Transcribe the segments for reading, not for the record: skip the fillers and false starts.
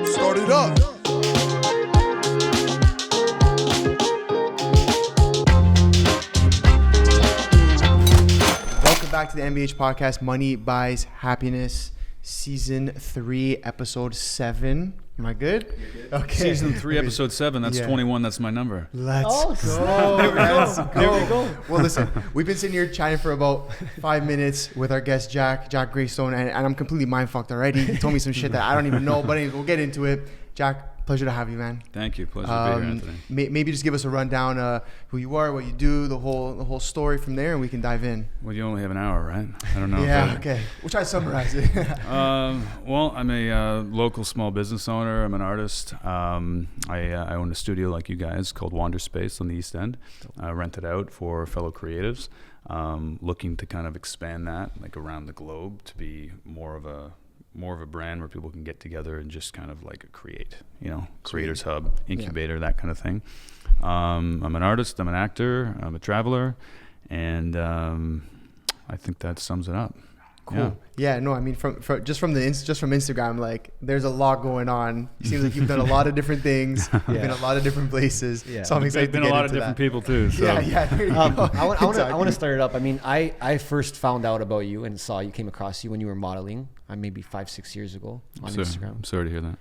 Start it up. Welcome back to the MBH podcast, Money Buys Happiness, Season 3, Episode 7. Am I good? Okay. Season 3, Episode 7. That's 21. That's my number. Let's go. There we go. Well, listen, we've been sitting here chatting for about 5 minutes with our guest, Jack Greystone, and I'm completely mind-fucked already. He told me some shit that I don't even know, but anyways, we'll get into it. Jack, pleasure to have you, man. Thank you. Pleasure to be here, Anthony. Maybe just give us a rundown who you are, what you do, the whole story from there, and we can dive in. Well, you only have an hour, right? I don't know. Yeah, okay. We'll try to summarize it. Well, I'm a local small business owner. I'm an artist. I own a studio like you guys called Wander Space on the East End. Rent it out for fellow creatives. Looking to kind of expand that like around the globe to be more of a brand where people can get together and just kind of like create, creators hub, incubator, that kind of thing. I'm an artist, I'm an actor, I'm a traveler, and I think that sums it up. Cool. Yeah, no, I mean, from Instagram, like, there's a lot going on. It seems like you've done a lot of different things. You've been a lot of different places. Yeah. So I'm excited to get into that. Been a lot of different people too. So. I want to start it up. I mean, I first found out about you and came across you when you were modeling, maybe 5-6 years ago on Instagram. I'm sorry to hear that.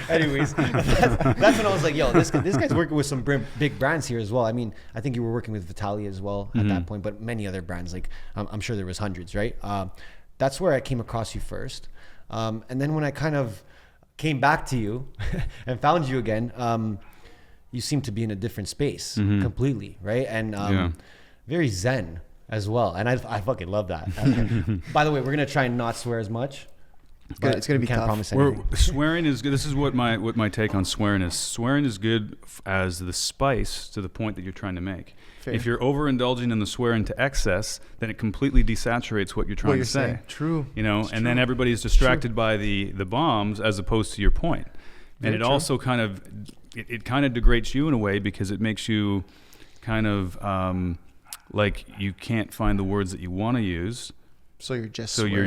Anyways, that's when I was like, yo, this guy's working with some big brands here as well. I mean, I think you were working with Vitalia as well at that point, but many other brands, like I'm sure there was hundreds, right? That's where I came across you first. And then when I kind of came back to you and found you again, you seem to be in a different space completely, right? And very zen as well. And I fucking love that. By the way, we're going to try and not swear as much. It's gonna be can't tough. Promise anything. Swearing is good. This is what my take on swearing is. Swearing is good as the spice to the point that you're trying to make. Fair. If you're overindulging in the swearing to excess, then it completely desaturates what you're trying to say. Saying. True. Then everybody's distracted by the bombs as opposed to your point. And it also kind of it kind of degrades you in a way because it makes you kind of like you can't find the words that you want to use. So you're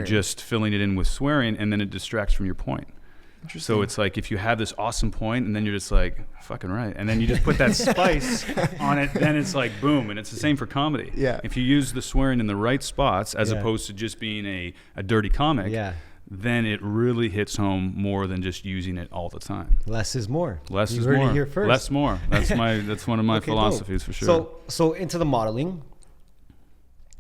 just filling it in with swearing, and then it distracts from your point. So it's like if you have this awesome point, and then you're just like, fucking right, and then you just put that spice on it, then it's like boom. And it's the same for comedy. Yeah. If you use the swearing in the right spots, as opposed to just being a dirty comic, then it really hits home more than just using it all the time. Less is more. Less you is heard more. It here first. Less more. That's one of my philosophies for sure. So into the modeling.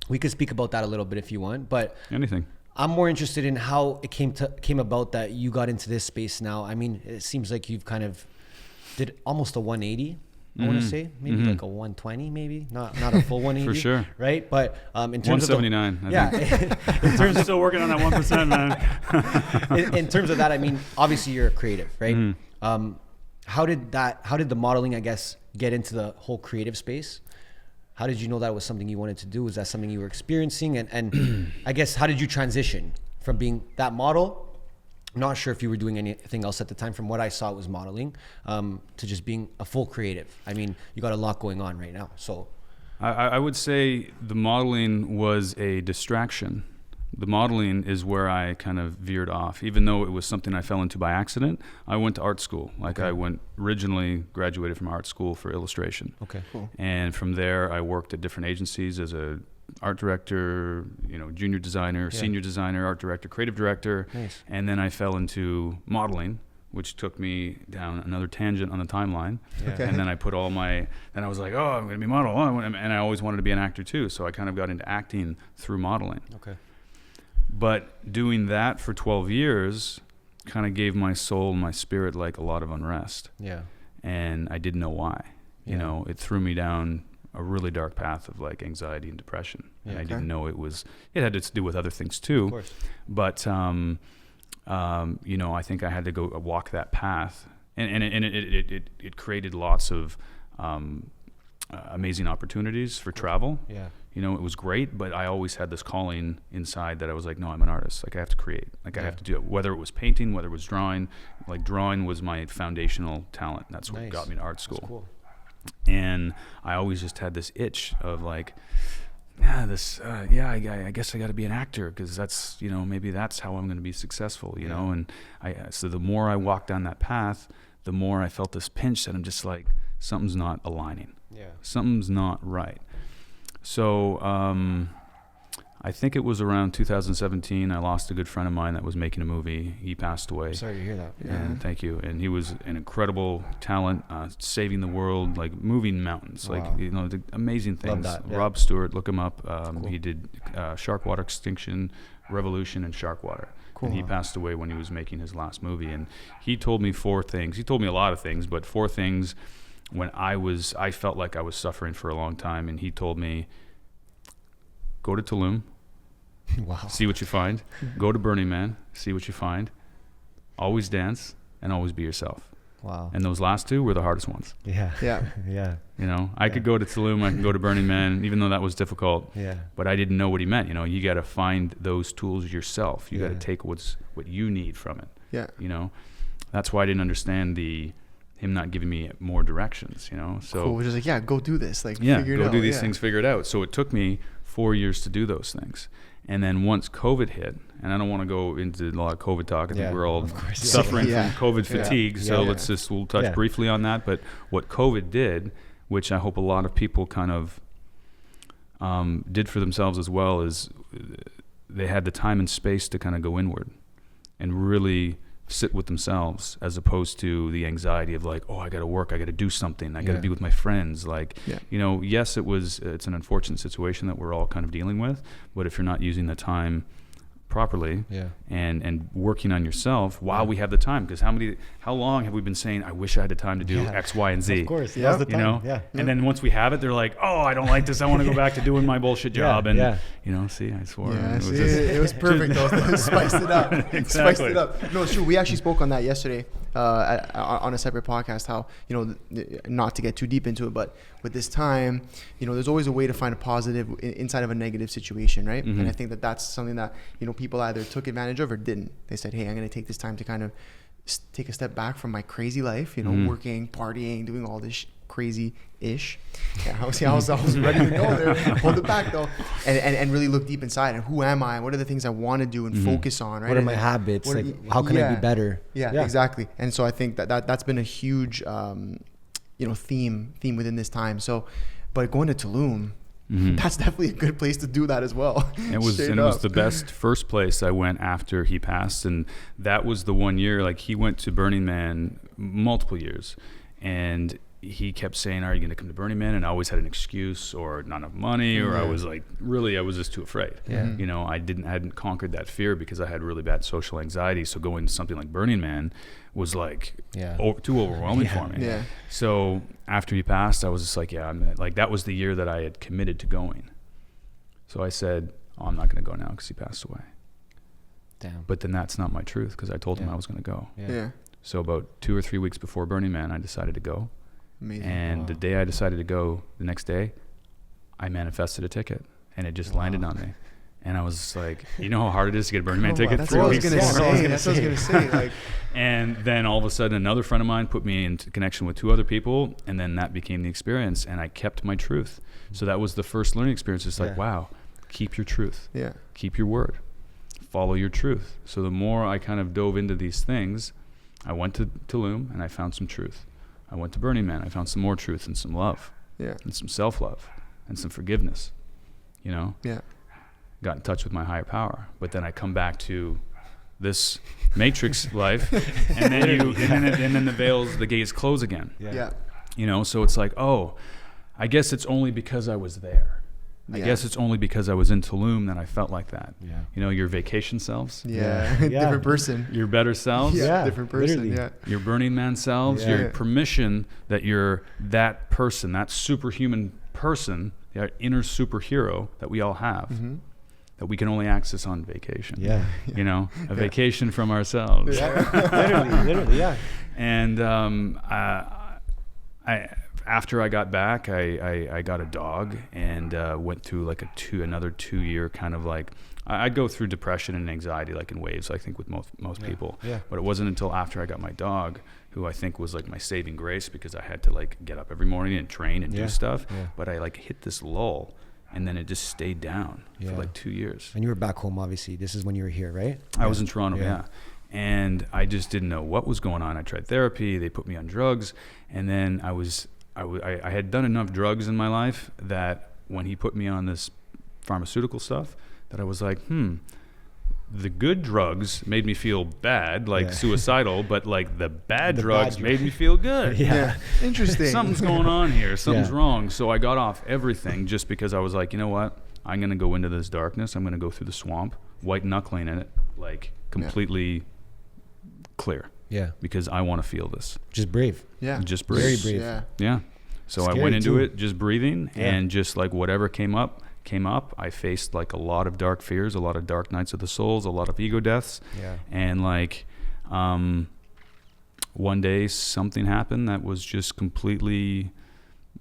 We could speak about that a little bit if you want, but anything. I'm more interested in how it came about that you got into this space now. I mean, it seems like you've kind of did almost a 180. I want to say maybe like a 120, maybe not a full 180 for sure, right? But in terms 179, of in terms of still working on that 1%, man. in terms of that, I mean, obviously you're a creative, right? How did the modeling, I guess, get into the whole creative space? How did you know that was something you wanted to do? Was that something you were experiencing? And I guess, how did you transition from being that model? I'm not sure if you were doing anything else at the time. From what I saw, it was modeling, to just being a full creative. I mean, you got a lot going on right now. So I would say the modeling was a distraction. The modeling is where I kind of veered off, even though it was something I fell into by accident. I went to art school. I originally graduated from art school for illustration. Okay, cool. And from there, I worked at different agencies as a art director, junior designer, senior designer, art director, creative director. Nice. And then I fell into modeling, which took me down another tangent on the timeline. Yeah. Okay. And then I put then I was like, I'm going to be a model. And I always wanted to be an actor too. So I kind of got into acting through modeling. Okay. But doing that for 12 years kind of gave my soul and my spirit like a lot of unrest. Yeah. And I didn't know why. It threw me down a really dark path of like anxiety and depression. Yeah, and I didn't know it had to do with other things too. Of course. But, I think I had to go walk that path. And it created lots of amazing opportunities for travel. Yeah. It was great, but I always had this calling inside that I was like, no, I'm an artist. Like I have to create. Like I have to do it. Whether it was painting, whether it was drawing. Like drawing was my foundational talent. That's what got me to art school. That's cool. And I always just had this itch of like, I guess I got to be an actor because that's, maybe that's how I'm going to be successful, and so the more I walked down that path, the more I felt this pinch that I'm just like, something's not aligning. Yeah. Something's not right. So I think it was around 2017, I lost a good friend of mine that was making a movie. He passed away. Sorry to hear that. And thank you. And he was an incredible talent, saving the world, like moving mountains, Wow. like, the amazing things. Love that, yeah. Rob Stewart, look him up. Cool. He did Shark Water Extinction, Revolution, and Shark Water. Cool. And he passed away when he was making his last movie. And he told me 4 things. He told me a lot of things, but 4 things when I felt like I was suffering for a long time. And he told me, go to Tulum, Wow. see what you find. Go to Burning Man, see what you find. Always dance and always be yourself. Wow. And those last 2 were the hardest ones. Yeah. Yeah. Yeah. I could go to Tulum, I could go to Burning Man, even though that was difficult. Yeah. But I didn't know what he meant. You got to find those tools yourself. You got Yeah. to take what you need from it. Yeah. That's why I didn't understand him not giving me more directions. So Cool. Which is like, go do this. Like, yeah, figure it go out. do these things, figure it out. So it took me 4 years to do those things. And then once COVID hit, and I don't want to go into a lot of COVID talk. I think we're all of course. suffering Yeah. from COVID fatigue. Yeah. So Yeah. we'll touch briefly on that. But what COVID did, which I hope a lot of people kind of did for themselves as well, is they had the time and space to kind of go inward and really sit with themselves, as opposed to the anxiety of like, I got to work, I got to do something, I got to be with my friends. Like, yes, it's an unfortunate situation that we're all kind of dealing with, but if you're not using the time properly and working on yourself while we have the time, because how long have we been saying, I wish I had the time to do X, Y, and Z? Of course. Yeah. Now's the time. Yeah. And then once we have it, they're like, I don't like this, I want to go back to doing my bullshit job. And see, I swore. Yeah, it was it was perfect though. Spiced it up. Exactly. Spiced it up. No, it's true. We actually spoke on that yesterday on a separate podcast, how, not to get too deep into it, but with this time, there's always a way to find a positive inside of a negative situation, right? Mm-hmm. And I think that's something that, people either took advantage of or didn't. They said, hey, I'm going to take this time to kind of take a step back from my crazy life, working, partying, doing all this crazy-ish. Yeah, I was ready to go there. Hold it back though, and really look deep inside. And who am I? What are the things I want to do and focus on? Right? What are my habits? How can I be better? Yeah, exactly. And so I think that's been a huge, theme within this time. So, but going to Tulum, that's definitely a good place to do that as well. It was the best first place I went after he passed, and that was the one year. Like, he went to Burning Man multiple years, and he kept saying, are you going to come to Burning Man? And I always had an excuse, or not enough money, or I was like, really, I was just too afraid. Yeah. I hadn't conquered that fear because I had really bad social anxiety. So going to something like Burning Man was like too overwhelming for me. Yeah. So after he passed, I was just like, that was the year that I had committed to going. So I said, I'm not going to go now because he passed away. Damn. But then that's not my truth, because I told him I was going to go. Yeah. So about 2 or 3 weeks before Burning Man, I decided to go. Amazing. And the day I decided to go, the next day, I manifested a ticket, and it just landed on me. And I was just like, how hard it is to get a Burning Man ticket? That's 3 what I was weeks. going to say. That's what I was going to say. Like, and then all of a sudden, another friend of mine put me into connection with 2 other people, and then that became the experience, and I kept my truth. So that was the first learning experience. It's like, wow, keep your truth. Yeah. Keep your word. Follow your truth. So the more I kind of dove into these things, I went to Tulum, and I found some truth. I went to Burning Man. I found some more truth and some love, and some self-love and some forgiveness, Yeah. Got in touch with my higher power. But then I come back to this matrix life, and then the gates close again. Yeah. So it's like, I guess it's only because I was there. I guess it's only because I was in Tulum that I felt like that. Yeah. Your vacation selves. Yeah. Different person. Your better selves. Yeah. Different person. Literally. Yeah. Your Burning Man selves. Yeah. Your permission that you're that person, that superhuman person, that inner superhero that we all have, that we can only access on vacation. Yeah. A vacation from ourselves. Yeah. literally, yeah. And after I got back, I got a dog, and went through like another 2-year kind of like, I'd go through depression and anxiety like in waves, I think, with most people. Yeah. But it wasn't until after I got my dog, who I think was like my saving grace, because I had to like get up every morning and train and do stuff. Yeah. But I like hit this lull, and then it just stayed down for like 2 years. And you were back home, obviously. This is when you were here, right? I was in Toronto, yeah. And I just didn't know what was going on. I tried therapy, they put me on drugs, and then I had done enough drugs in my life that when he put me on this pharmaceutical stuff, that I was like, the good drugs made me feel bad, like suicidal, but like the bad drugs made me feel good. Yeah. Interesting. Something's going on here. Something's wrong. So I got off everything just because I was like, you know what? I'm going to go into this darkness. I'm going to go through the swamp, white knuckling in it, like completely clear. Yeah. Because I want to feel this. Just brave. Yeah. Just brave. Very brave. Yeah. Yeah. So Scary I went into too. it just breathing and just like whatever came up. I faced like a lot of dark fears, a lot of dark nights of the souls, a lot of ego deaths. Yeah. And like one day something happened that was just completely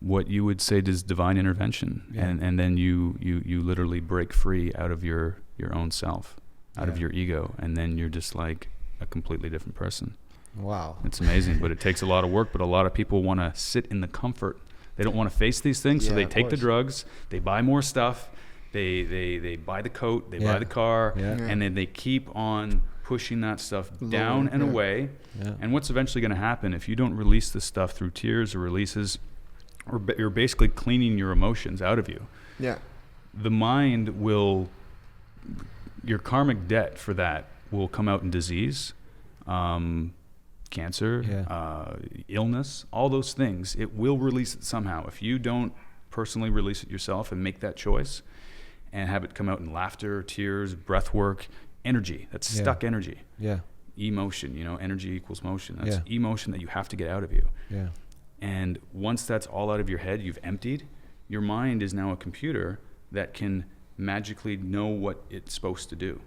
what you would say is divine intervention. Yeah. And then you literally break free out of your own self, out of your ego, and then you're just like a completely different person. Wow. It's amazing, but it takes a lot of work, but a lot of people want to sit in the comfort. They don't want to face these things, so they take the drugs, they buy more stuff, they buy the coat, they buy the car, and then they keep on pushing that stuff down and away. Yeah. And what's eventually going to happen if you don't release this stuff through tears or releases, or you're basically cleaning your emotions out of you. Yeah. The mind will, your karmic debt for that will come out in disease, cancer, illness, all those things. It will release it somehow. If you don't personally release it yourself and make that choice and have it come out in laughter, tears, breath work, energy, that's stuck energy. Yeah. Emotion, energy equals motion. That's emotion that you have to get out of you. Yeah. And once that's all out of your head, you've emptied, your mind is now a computer that can magically know what it's supposed to do.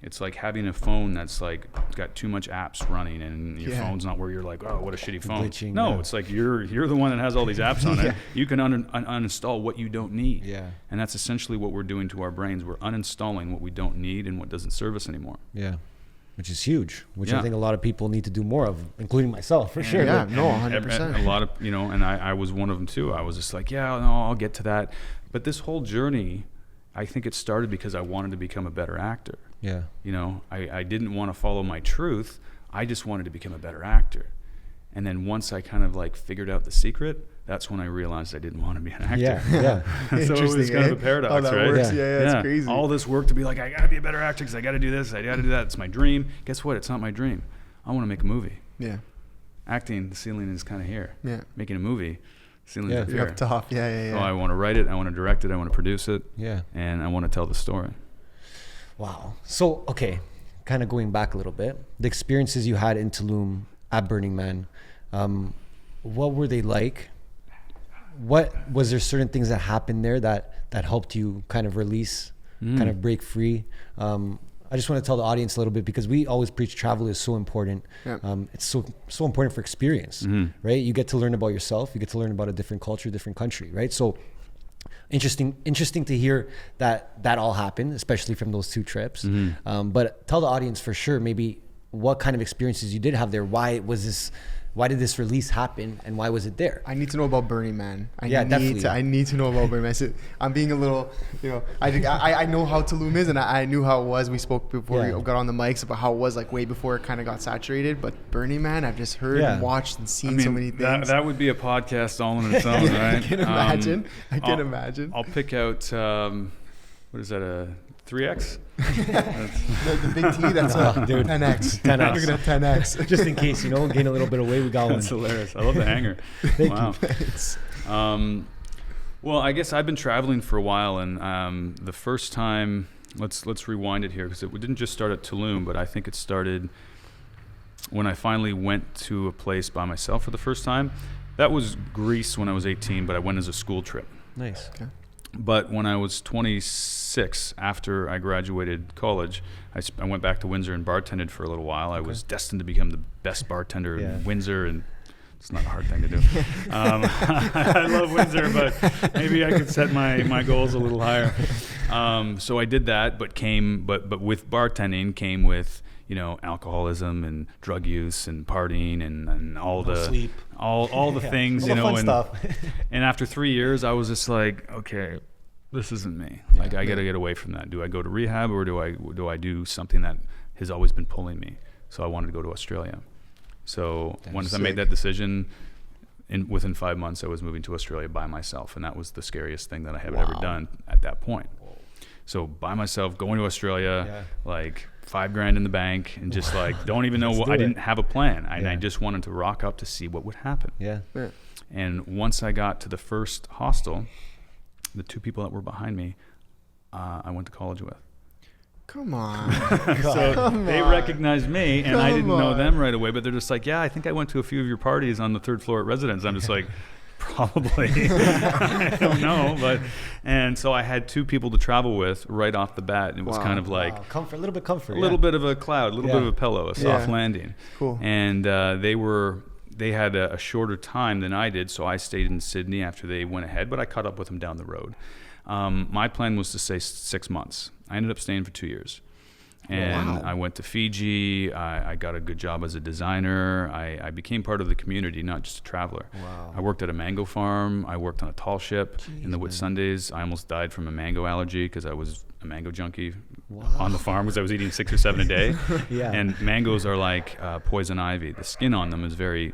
It's like having a phone that's like got too much apps running, and your phone's not where you're like, oh, what a shitty phone. Glitching, no, it's like you're the one that has all these apps on it. You can uninstall what you don't need. Yeah. And that's essentially what we're doing to our brains. We're uninstalling what we don't need and what doesn't serve us anymore. Yeah. Which is huge, which I think a lot of people need to do more of, including myself, for sure. Yeah, no, 100%. A lot of, and I was one of them too. I was just like, I'll get to that. But this whole journey, I think it started because I wanted to become a better actor. Yeah. I didn't want to follow my truth. I just wanted to become a better actor. And then once I kind of like figured out the secret, that's when I realized I didn't want to be an actor. Yeah. So it was kind of a paradox, how that right? Works. Yeah, it's crazy. All this work to be like, I got to be a better actor because I got to do this, I got to do that. It's my dream. Guess what? It's not my dream. I want to make a movie. Yeah. Acting, the ceiling is kind of here. Yeah. Making a movie, the ceiling's up here. You're up top. Yeah. So I want to write it. I want to direct it. I want to produce it. Yeah. And I want to tell the story. Wow. So, okay, kind of going back a little bit, the experiences you had in Tulum at Burning Man, what were they like? Was there certain things that happened there that helped you kind of release, kind of break free? I just want to tell the audience a little bit, because we always preach travel is so important. Yeah. It's so important for experience, right? You get to learn about yourself. You get to learn about a different culture, different country, right? So interesting to hear that all happened, especially from those 2 trips. But tell the audience for sure, maybe what kind of experiences you did have there. Why did this release happen, and why was it there? I need to know about Burning Man. I definitely. need to know about Burning Man. So I'm being a little, I know how Tulum is, and I knew how it was. We spoke before we got on the mics about how it was like way before it kind of got saturated. But Burning Man, I've just heard and watched and seen so many things. That would be a podcast all on its own, right? I can imagine. I'll pick out, what is that, a 3X? the big T, that's 10X. 10X. Look at 10X. Just in case, gain a little bit of weight, we got one. That's hilarious. I love the hanger. Wow. Well, I guess I've been traveling for a while, and the first time, let's rewind it here, because it didn't just start at Tulum, but I think it started when I finally went to a place by myself for the first time. That was Greece when I was 18, but I went as a school trip. Nice. Okay. But when I was 26, after I graduated college, I went back to Windsor and bartended for a little while. I was destined to become the best bartender in Windsor, and it's not a hard thing to do. I love Windsor, but maybe I could set my goals a little higher. So I did that, but with bartending came with alcoholism and drug use and partying and all the sleep. all the things, fun stuff. And after 3 years, I was just like, okay, this isn't me. Like I got to get away from that. Do I go to rehab, or do I do something that has always been pulling me? So I wanted to go to Australia. So once I made that decision, within 5 months, I was moving to Australia by myself, and that was the scariest thing that I have ever done at that point. So by myself, going to Australia, like $5,000 in the bank, and just like don't even know what. I didn't have a plan, and I just wanted to rock up to see what would happen. Yeah. And once I got to the first hostel, the 2 people that were behind me, I went to college with. Come on. They recognized me, and I didn't know them right away, but they're just like, yeah, I think I went to a few of your parties on the 3rd floor at Residence. I'm just like, probably. I don't know. And so I had 2 people to travel with right off the bat. And it was kind of like comfort, a little bit comfort. A little bit of a cloud, a little bit of a pillow, a soft landing. Cool. And they had a shorter time than I did, so I stayed in Sydney after they went ahead, but I caught up with them down the road. My plan was to stay 6 months. I ended up staying for 2 years. And I went to Fiji. I got a good job as a designer. I became part of the community, not just a traveler. I worked at a mango farm. I worked on a tall ship in the Whitsundays. I almost died from a mango allergy because I was a mango junkie on the farm because I was eating 6 or 7 a day. And mangoes are like poison ivy. The skin on them is very,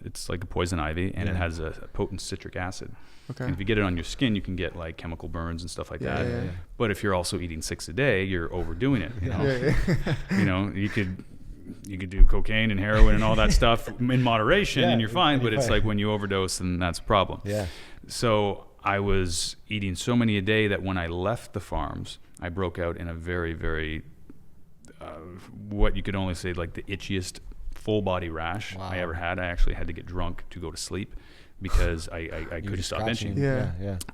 it's like a poison ivy, and it has a potent citric acid. Okay. And if you get it on your skin, you can get like chemical burns and stuff like that. But if you're also eating 6 a day, you're overdoing it. You know, you could do cocaine and heroin and all that stuff in moderation, and you're fine. But it's like when you overdose, then that's a problem. So I was eating so many a day that when I left the farms, I broke out in a very, very what you could only say like the itchiest full body rash I ever had. I actually had to get drunk to go to sleep, because I couldn't stop itching.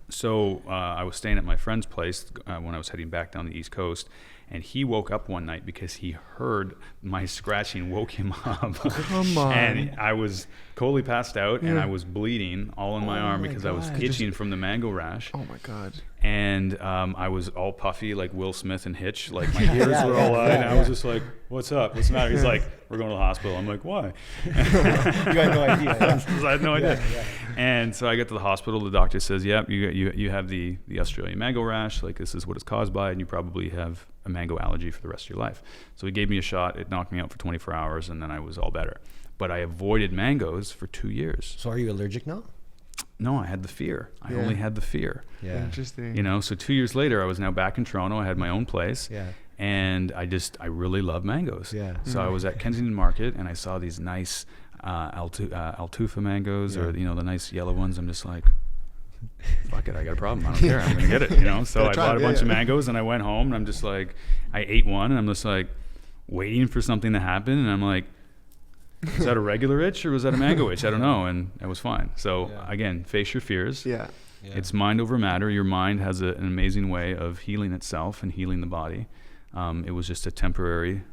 So I was staying at my friend's place when I was heading back down the East Coast, and he woke up one night because he heard my scratching woke him up. Come on. And I was totally passed out, and I was bleeding all in my arm because I was itching from the mango rash. Oh my God. And I was all puffy like Will Smith and Hitch, like my ears were all out, and I was just like, what's up? What's the matter? He's like, we're going to the hospital. I'm like, why? You had no idea. I had no idea. And so I get to the hospital. The doctor says, yep, you have the Australian mango rash. Like, this is what it's caused by, and you probably have a mango allergy for the rest of your life. So he gave me a shot. It knocked me out for 24 hours, and then I was all better. But I avoided mangoes for 2 years. So are you allergic now? No, I had the fear. I only had the fear. Interesting. You know, so 2 years later, I was now back in Toronto. I had my own place. And I really love mangoes. So I was at Kensington Market, and I saw these nice Altufa mangoes, or, you know, the nice yellow ones. I'm just like, fuck it, I got a problem. I don't care. I'm going to get it, you know? So I bought a bunch of mangoes, and I went home, and I'm just like, I ate one, and I'm just like waiting for something to happen. And I'm like, was that a regular itch or was that a mango itch? I don't know. And it was fine. So again, face your fears. It's mind over matter. Your mind has an amazing way of healing itself and healing the body. It was just a temporary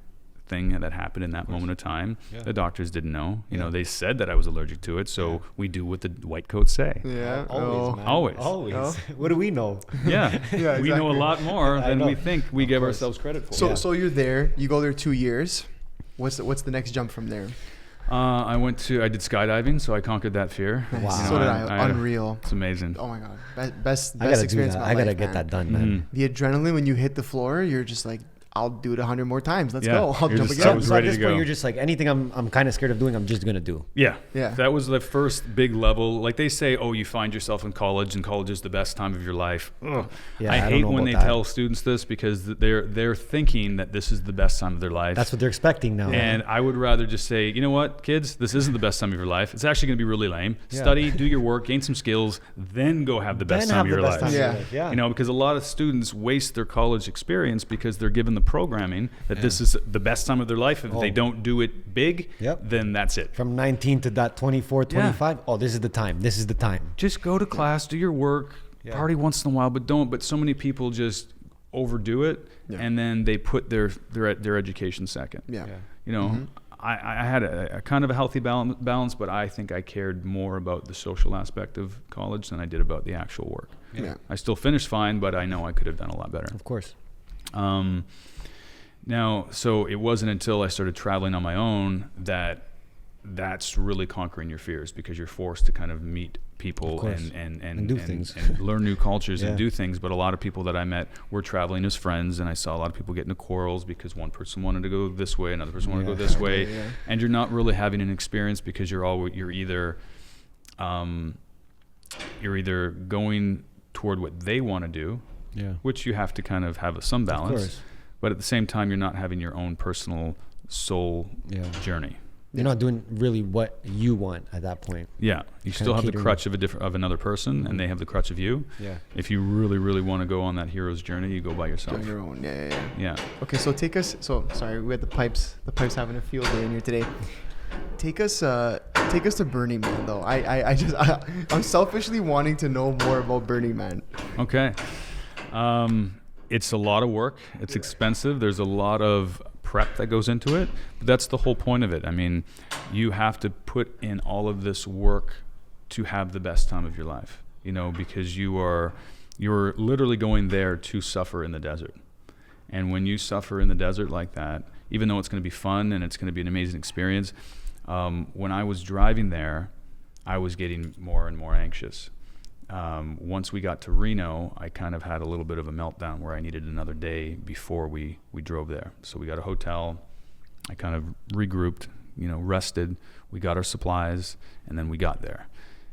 thing that happened in that moment of time. The doctors didn't know. You know, they said that I was allergic to it, so we do what the white coats say. Always, man. Always. Oh. What do we know? Exactly. We know a lot more than we think we give ourselves credit for. So you're there. You go there 2 years. What's the next jump from there? I did skydiving, so I conquered that fear. Nice. Wow. You know, so did I. Unreal. It's amazing. Oh my God. Best experience of my life. I gotta get that done, man. The adrenaline when you hit the floor, you're just like, I'll do it 100 more times. Let's go. I'll jump again. So at this point, you're just like, anything I'm kind of scared of doing, I'm just going to do. Yeah. That was the first big level. Like they say, oh, you find yourself in college, and college is the best time of your life. Ugh. I hate when they tell students this, because they're thinking that this is the best time of their life. That's what they're expecting now. And I would rather just say, you know what, kids, this isn't the best time of your life. It's actually going to be really lame. Study, do your work, gain some skills, then go have the best time of your life. You know, because a lot of students waste their college experience because they're given the programming that this is the best time of their life. If they don't do it big, then that's it. From 19 to that 24, 25, this is the time. This is the time. Just go to class, do your work, party once in a while, but don't. But so many people just overdo it, and then they put their education second. You know, I had a kind of a healthy balance, but I think I cared more about the social aspect of college than I did about the actual work. I still finished fine, but I know I could have done a lot better. Of course. Now, so it wasn't until I started traveling on my own that that's really conquering your fears, because you're forced to kind of meet people and do things and learn new cultures Yeah. and do things. But a lot of people that I met were traveling as friends, and I saw a lot of people get into quarrels because one person wanted to go this way, another person wanted to go this way, Yeah. and you're not really having an experience, because you're either going toward what they want to do, which you have to kind of have some balance, course. but at the same time you're not having your own personal soul journey. You're not doing really what you want at that point. Yeah, you Kinda still have the catering. crutch of another person, and they have the crutch of you. Yeah. If you really, really want to go on that hero's journey, you go by yourself. On your own. Yeah. Yeah. Okay, so take us. So sorry, we had the pipes having a field day in here today. Take us to Burning Man though. I'm selfishly wanting to know more about Burning Man. Okay. It's a lot of work. It's expensive. There's a lot of prep that goes into it. But that's the whole point of it. I mean, you have to put in all of this work to have the best time of your life, because you're literally going there to suffer in the desert. And when you suffer in the desert like that, even though it's going to be fun and it's going to be an amazing experience, when I was driving there, I was getting more and more anxious. Once we got to Reno, I kind of had a little bit of a meltdown where I needed another day before we drove there. So we got a hotel. I kind of regrouped, rested. We got our supplies, and then we got there.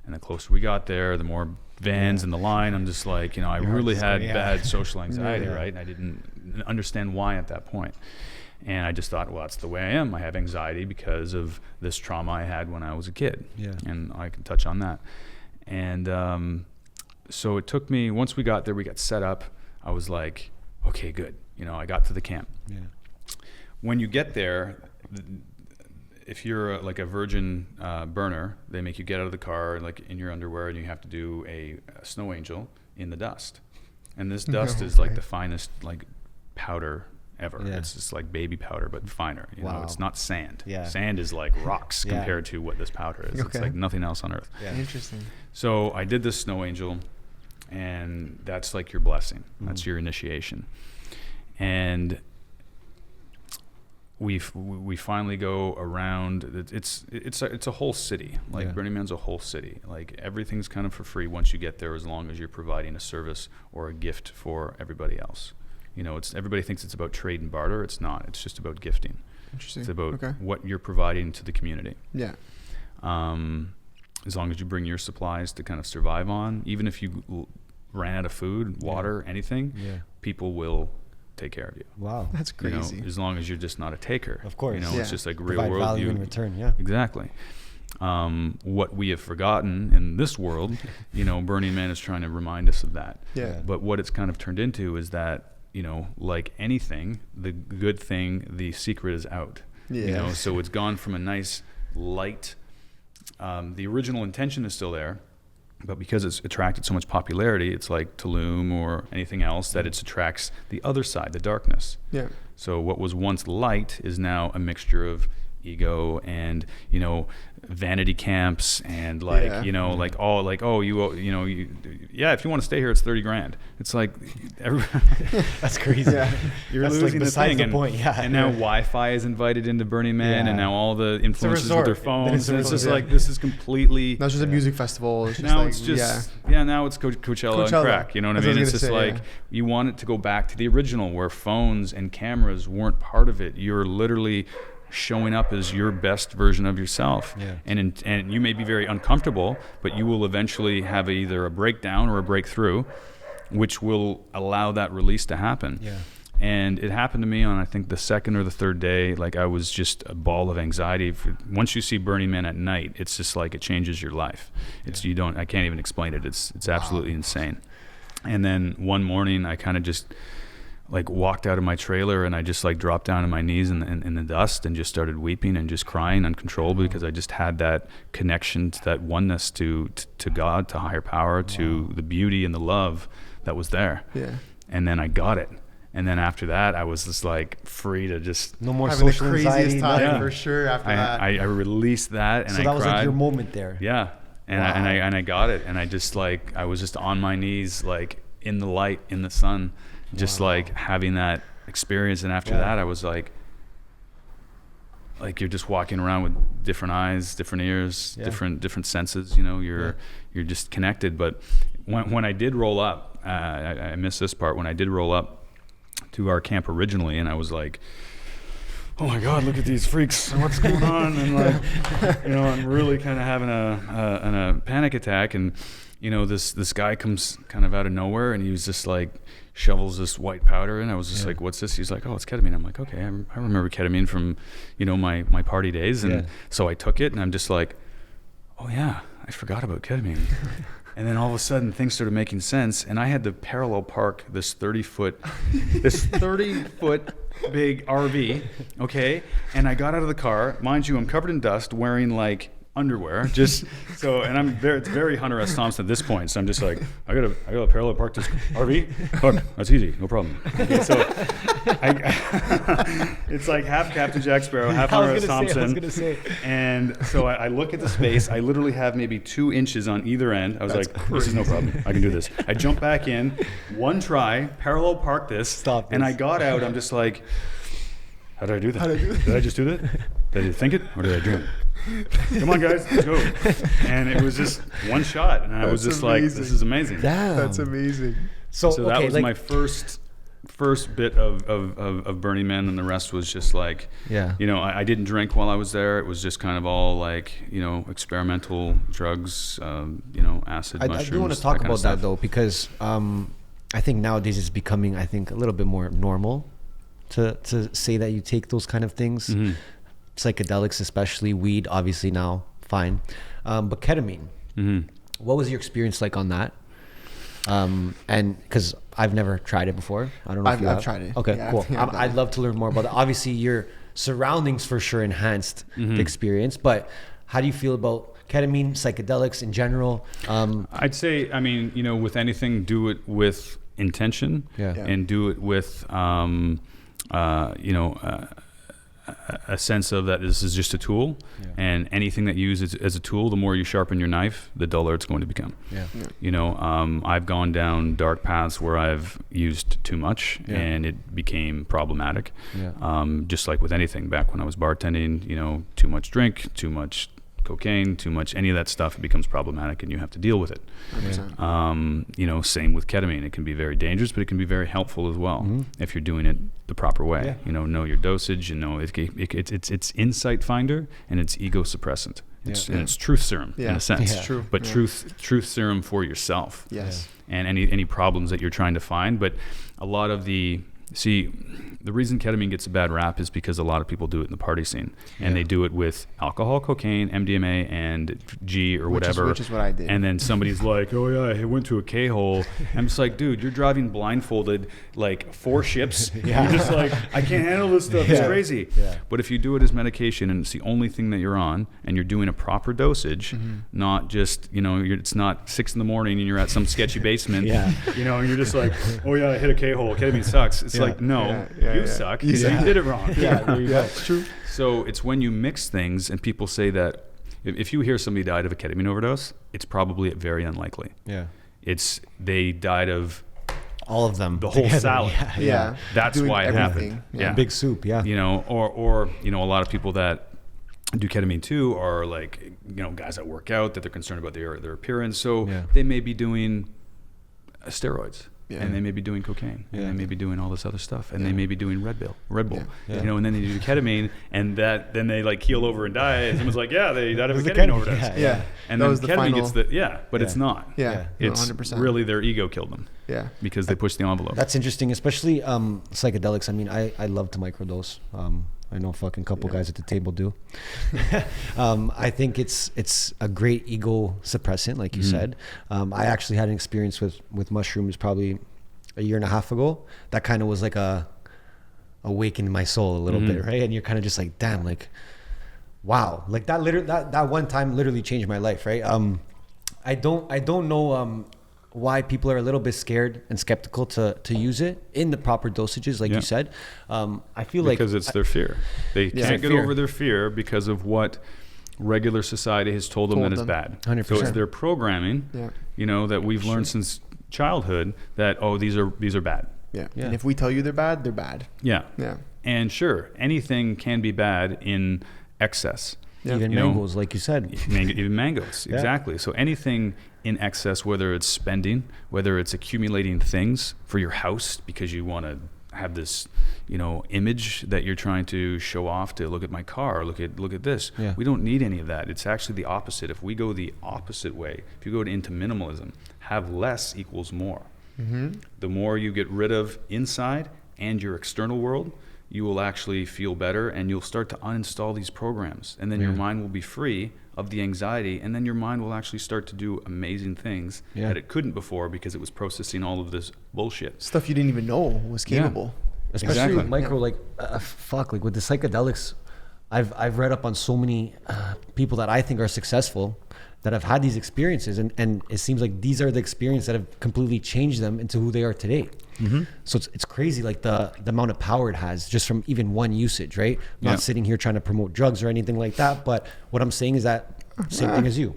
And the closer we got there, the more vans in the line. I'm just like, I really had bad social anxiety, right? And I didn't understand why at that point. And I just thought, well, that's the way I am. I have anxiety because of this trauma I had when I was a kid. Yeah. And I can touch on that. And so it took me, once we got there, we got set up. I was like, okay, good. I got to the camp. Yeah. When you get there, if you're like a virgin burner, they make you get out of the car like in your underwear, and you have to do a snow angel in the dust. And this dust is like the finest like powder ever. Yeah. It's just like baby powder, but finer. It's not sand. Yeah. Sand is like rocks compared to what this powder is. Okay. It's like nothing else on earth. Yeah. Interesting. So I did this snow angel, and that's like your blessing. That's your initiation. And we finally go around. It's a whole city. Like Burning Man's a whole city. Like everything's kind of for free once you get there, as long as you're providing a service or a gift for everybody else. Everybody thinks it's about trade and barter. It's not. It's just about gifting. Interesting. It's about what you're providing to the community. Yeah. As long as you bring your supplies to kind of survive on, even if you ran out of food, water, anything, people will take care of you. Wow. That's crazy. As long as you're just not a taker. Of course. It's just like real Provide world. Value in return. Yeah. Exactly. What we have forgotten in this world, Burning Man is trying to remind us of that. Yeah. But what it's kind of turned into is that, like anything, the good thing, the secret is out. Yeah. So it's gone from a nice light. The original intention is still there, but because it's attracted so much popularity, it's like Tulum or anything else, that it attracts the other side, the darkness. Yeah. So what was once light is now a mixture of ego and vanity camps and like if you want to stay here, it's $30,000. It's like that's crazy. You're that's losing like the thing. And now Wi-Fi is invited into Burning Man, and now all the influencers with their phones. It's just like this is completely. Now it's just a music festival. It's just now like, it's just now it's Coachella and crack. You know what I mean? It's just like you want it to go back to the original, where phones and cameras weren't part of it. You're literally showing up as your best version of yourself, and you may be very uncomfortable, but you will eventually have either a breakdown or a breakthrough, which will allow that release to happen. And it happened to me on, I think, the second or the third day. Like, I was just a ball of anxiety. Once you see Burning Man at night, it's just like it changes your life. I can't even explain it. It's absolutely insane. And then one morning I kind of just like walked out of my trailer, and I just like dropped down on my knees in the dust and just started weeping and just crying uncontrollably, because I just had that connection to that oneness to God, to higher power, to the beauty and the love that was there. Yeah. And then I got it. And then after that, I was just like free to just no more having social the craziest anxiety, time for sure. After that, I released that, and so I that was cried. like your moment there. Yeah. And I got it, and I just like I was just on my knees, like in the light, in the sun, just like having that experience. And after that, I was like, like you're just walking around with different eyes, different ears, different senses. You know, you're just connected. But when I did roll up, I missed this part. When I did roll up to our camp originally, and I was like, oh my God, look at these freaks! What's going on? And like, you know, I'm really kind of having a panic attack, and you know, this guy comes kind of out of nowhere, and he was just like shovels this white powder in. I was just like, what's this? He's like, oh, it's ketamine. I'm like, okay, I remember ketamine from, you know, my party days. And so I took it, and I'm just like, oh yeah, I forgot about ketamine. And then all of a sudden things started making sense, and I had to parallel park this 30-foot big RV, okay? And I got out of the car. Mind you, I'm covered in dust, wearing like underwear, just so, and it's very Hunter S. Thompson at this point, so I'm just like, I gotta parallel park this RV. Fuck, that's easy, no problem. Okay, so it's like half Captain Jack Sparrow, half Hunter S. Thompson. I was gonna say. And so I look at the space. I literally have maybe 2 inches on either end. I was like, this is no problem. I can do this. I jump back in, one try, parallel park this, and I got out. I'm just like, how did I do that? Did I just do that? Did I think it, or did I dream it? Come on, guys, let's go. And it was just one shot, and I was just amazing. Like, this is amazing. Damn. That's amazing. So that was like, my first bit of Burning Man, and the rest was just like, you know, I didn't drink while I was there. It was just kind of all like, you know, experimental drugs, you know, acid, mushrooms. I do want to talk about that though, because I think nowadays it's becoming, I think, a little bit more normal to say that you take those kind of things. Mm-hmm. Psychedelics, especially weed, obviously now, fine. But ketamine, what was your experience like on that? And because I've never tried it before. I don't know if you have. I've tried it. Okay, cool. I'd love to learn more about it. Obviously, your surroundings for sure enhanced the experience, but how do you feel about ketamine, psychedelics in general? I'd say, I mean, you know, with anything, do it with intention and do it with, you know, a sense of that this is just a tool, and anything that you use as a tool, the more you sharpen your knife, the duller it's going to become. You know, I've gone down dark paths where I've used too much and it became problematic. Just like with anything, back when I was bartending, you know, too much drink, too much cocaine, too much any of that stuff, it becomes problematic and you have to deal with it. You know, same with ketamine. It can be very dangerous, but it can be very helpful as well if you're doing it the proper way. You know your dosage, and know it's insight finder and it's ego suppressant. And it's truth serum in a sense. True. But truth serum for yourself. And any problems that you're trying to find. But a lot of the reason ketamine gets a bad rap is because a lot of people do it in the party scene, and they do it with alcohol, cocaine, MDMA, and G or whatever. Which is what I did. And then somebody's like, "Oh yeah, I went to a K-hole." I'm just like, dude, you're driving blindfolded like 4 ships. You're just like, I can't handle this stuff. It's crazy. But if you do it as medication, and it's the only thing that you're on, and you're doing a proper dosage, not just, you know, it's not 6 a.m. and you're at some sketchy basement. You know, and you're just like, oh yeah, I hit a K-hole. Ketamine sucks. It's like, no, you suck. You did it wrong. There you go. It's true. So it's when you mix things, and people say that if you hear somebody died of a ketamine overdose, it's probably very unlikely. It's they died of all of them, the whole salad. That's doing why it happened. Big soup. You know, or you know, a lot of people that do ketamine too are like, you know, guys that work out, that they're concerned about their appearance, so they may be doing steroids. And they may be doing cocaine, and they may be doing all this other stuff, and they may be doing Red Bull, you know, and then they do ketamine, and then they like keel over and die, and someone's like, they died of a ketamine overdose. And then ketamine gets but it's not. It's 100%. Really their ego killed them. Because they pushed the envelope. That's interesting, especially psychedelics. I mean, I love to microdose. I know a fucking couple guys at the table do. I think it's a great ego suppressant, like you said. I actually had an experience with mushrooms probably a year and a half ago. That kind of was like awakened my soul a little bit, right? And you're kind of just like, damn, like, wow, like that one time literally changed my life, right? I don't know why people are a little bit scared and skeptical to use it in the proper dosages, like you said. I feel because it's their fear. They can't get over their fear because of what regular society has told them that is bad. 100%. So it's their programming, you know, that we've learned since childhood that, oh, these are bad. Yeah. Yeah. And if we tell you they're bad, they're bad. Yeah. Yeah. And sure, anything can be bad in excess. Yeah. Even You know, mangoes, like you said. Even mangoes, Yeah. exactly. So anything in excess, whether it's spending, whether it's accumulating things for your house because you want to have this, image that you're trying to show off to look at my car, look at this. Yeah. We don't need any of that. It's actually the opposite. If we go the opposite way, if you go into minimalism, have less equals more. Mm-hmm. The more you get rid of inside and your external world, you will actually feel better, and you'll start to uninstall these programs, and then your mind will be free of the anxiety, and then your mind will actually start to do amazing things that it couldn't before because it was processing all of this bullshit. Stuff you didn't even know was capable. Especially Exactly. with micro, like like with the psychedelics, I've read up on so many people that I think are successful that have had these experiences, and it seems like these are the experiences that have completely changed them into who they are today. Mm-hmm. So it's crazy, like the amount of power it has just from even one usage, right? I'm not sitting here trying to promote drugs or anything like that, but what I'm saying is that same thing as you.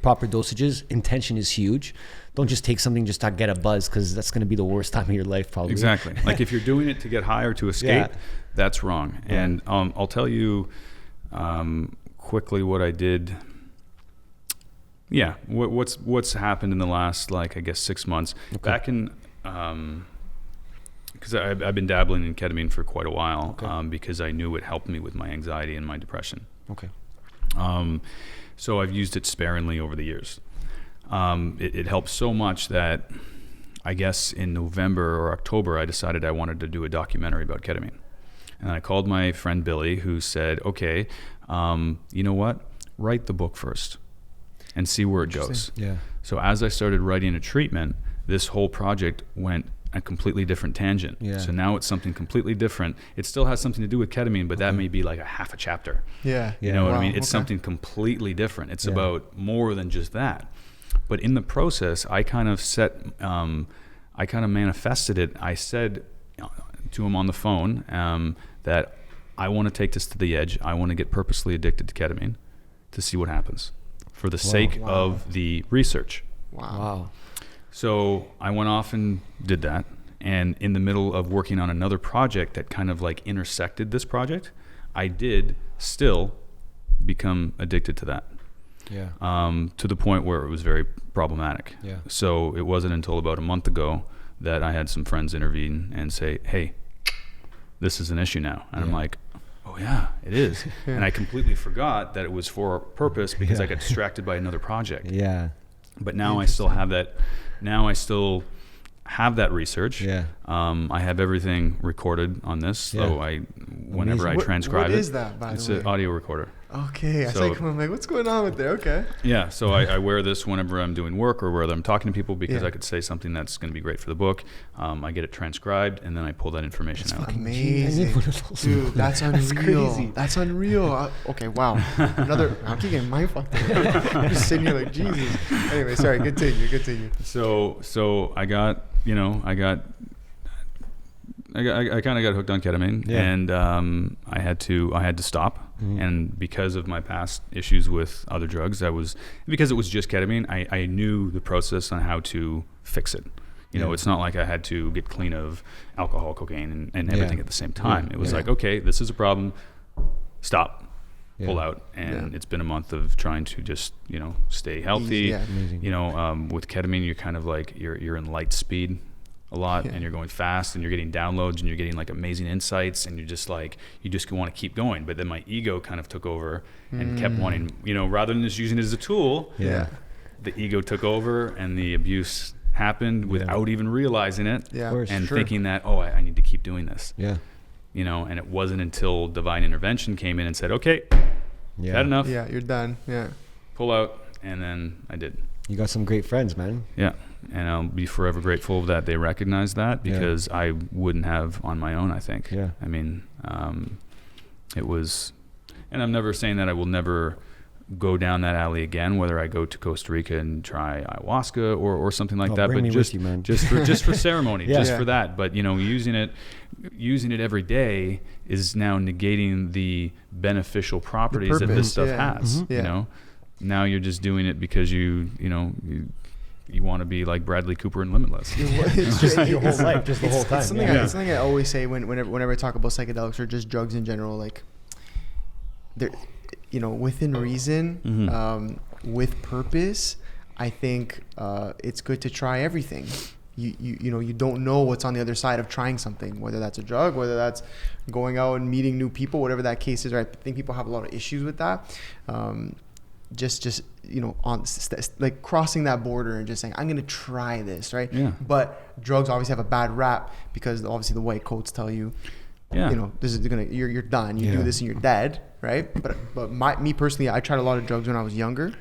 Proper dosages, intention is huge. Don't just take something just to get a buzz, because that's going to be the worst time of your life probably. Exactly. Like if you're doing it to get high or to escape, that's wrong. Yeah. And I'll tell you quickly what I did. Yeah, what's happened in the last, 6 months. Okay. Back in, because I've been dabbling in ketamine for quite a while, because I knew it helped me with my anxiety and my depression. Okay. So I've used it sparingly over the years. It helped so much that I guess in November or October, I decided I wanted to do a documentary about ketamine. And I called my friend Billy, who said, okay, you know what? Write the book first and see where it goes. Yeah. So as I started writing a treatment, this whole project went a completely different tangent. Yeah. So now it's something completely different. It still has something to do with ketamine, but that may be like a half a chapter. Yeah. You know what I mean? It's something completely different. It's about more than just that. But in the process, I kind of manifested it. I said to him on the phone that I want to take this to the edge. I want to get purposely addicted to ketamine to see what happens for the sake of the research. Wow. So I went off and did that. And in the middle of working on another project that kind of like intersected this project, I did still become addicted to that. Yeah. To the point where it was very problematic. Yeah. So it wasn't until about a month ago that I had some friends intervene and say, hey, this is an issue now. And I'm like, oh yeah, it is. And I completely forgot that it was for a purpose because I got distracted by another project. Yeah. But now I still have that. Now I still have that research. Yeah. I have everything recorded on this. So whenever I transcribe what is that, by the way? it's an audio recorder. Okay. I saw you come, I'm like, what's going on with there? Okay. Yeah, so I wear this whenever I'm doing work or whether I'm talking to people because Yeah. I could say something that's going to be great for the book. I get it transcribed and then I pull that information out. Amazing. I need one of those. Dude, that's unreal. crazy. That's unreal. Okay, wow. I keep getting mind fucked. I'm just sitting here like, Jesus. Anyway, sorry, continue. So I got, I kind of got hooked on ketamine, and I had to stop. Mm-hmm. And because of my past issues with other drugs, because it was just ketamine, I knew the process on how to fix it. You know, it's not like I had to get clean of alcohol, cocaine, and everything at the same time. It was like, okay, this is a problem. Stop. Pull out. And it's been a month of trying to just, stay healthy. Amazing. With ketamine, you're kind of like, you're in light speed a lot and you're going fast and you're getting downloads and you're getting like amazing insights and you're just like, you just want to keep going. But then my ego kind of took over and kept wanting, rather than just using it as a tool, the ego took over and the abuse happened without even realizing it and thinking that, I need to keep doing this. Yeah. And it wasn't until divine intervention came in and said, okay, had enough. Yeah, you're done. Yeah. Pull out. And then I did. You got some great friends, man. Yeah. And I'll be forever grateful that they recognized that because I wouldn't have on my own, I think. Yeah. I mean, it was, and I'm never saying that I will never go down that alley again, whether I go to Costa Rica and try ayahuasca or something like that, but just for ceremony, for that. But using it every day is now negating the beneficial properties that this stuff has. Mm-hmm. Now you're just doing it because you you want to be like Bradley Cooper in Limitless. It's just your whole life, just the whole time. It's something I always say whenever I talk about psychedelics or just drugs in general, like they're, within reason, with purpose, I think it's good to try everything. You don't know what's on the other side of trying something, whether that's a drug, whether that's going out and meeting new people, whatever that case is. Right? I think people have a lot of issues with that. Just like crossing that border and just saying, I'm gonna try this, right? Yeah. But drugs obviously have a bad rap because obviously the white coats tell you, this is you're done. You do this and you're dead, right? But me personally, I tried a lot of drugs when I was younger.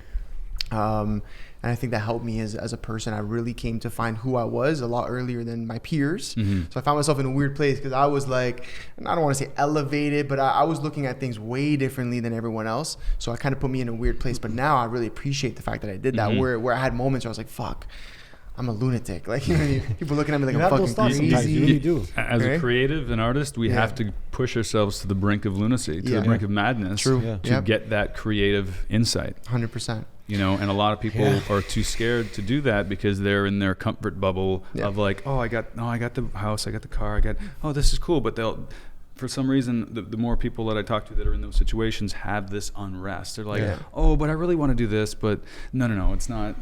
And I think that helped me as a person. I really came to find who I was a lot earlier than my peers. So I found myself in a weird place because I was like, I don't want to say elevated, but I was looking at things way differently than everyone else. So it kind of put me in a weird place. But now I really appreciate the fact that I did that, where I had moments where I was like, fuck, I'm a lunatic. Like, people looking at me like I'm fucking crazy. You do. As a creative, an artist, we have to push ourselves to the brink of lunacy, to the brink of madness, to get that creative insight. 100%. And a lot of people are too scared to do that because they're in their comfort bubble of like, I got the house, I got the car, this is cool. But for some reason, the more people that I talk to that are in those situations have this unrest. They're like, but I really want to do this, but no, it's not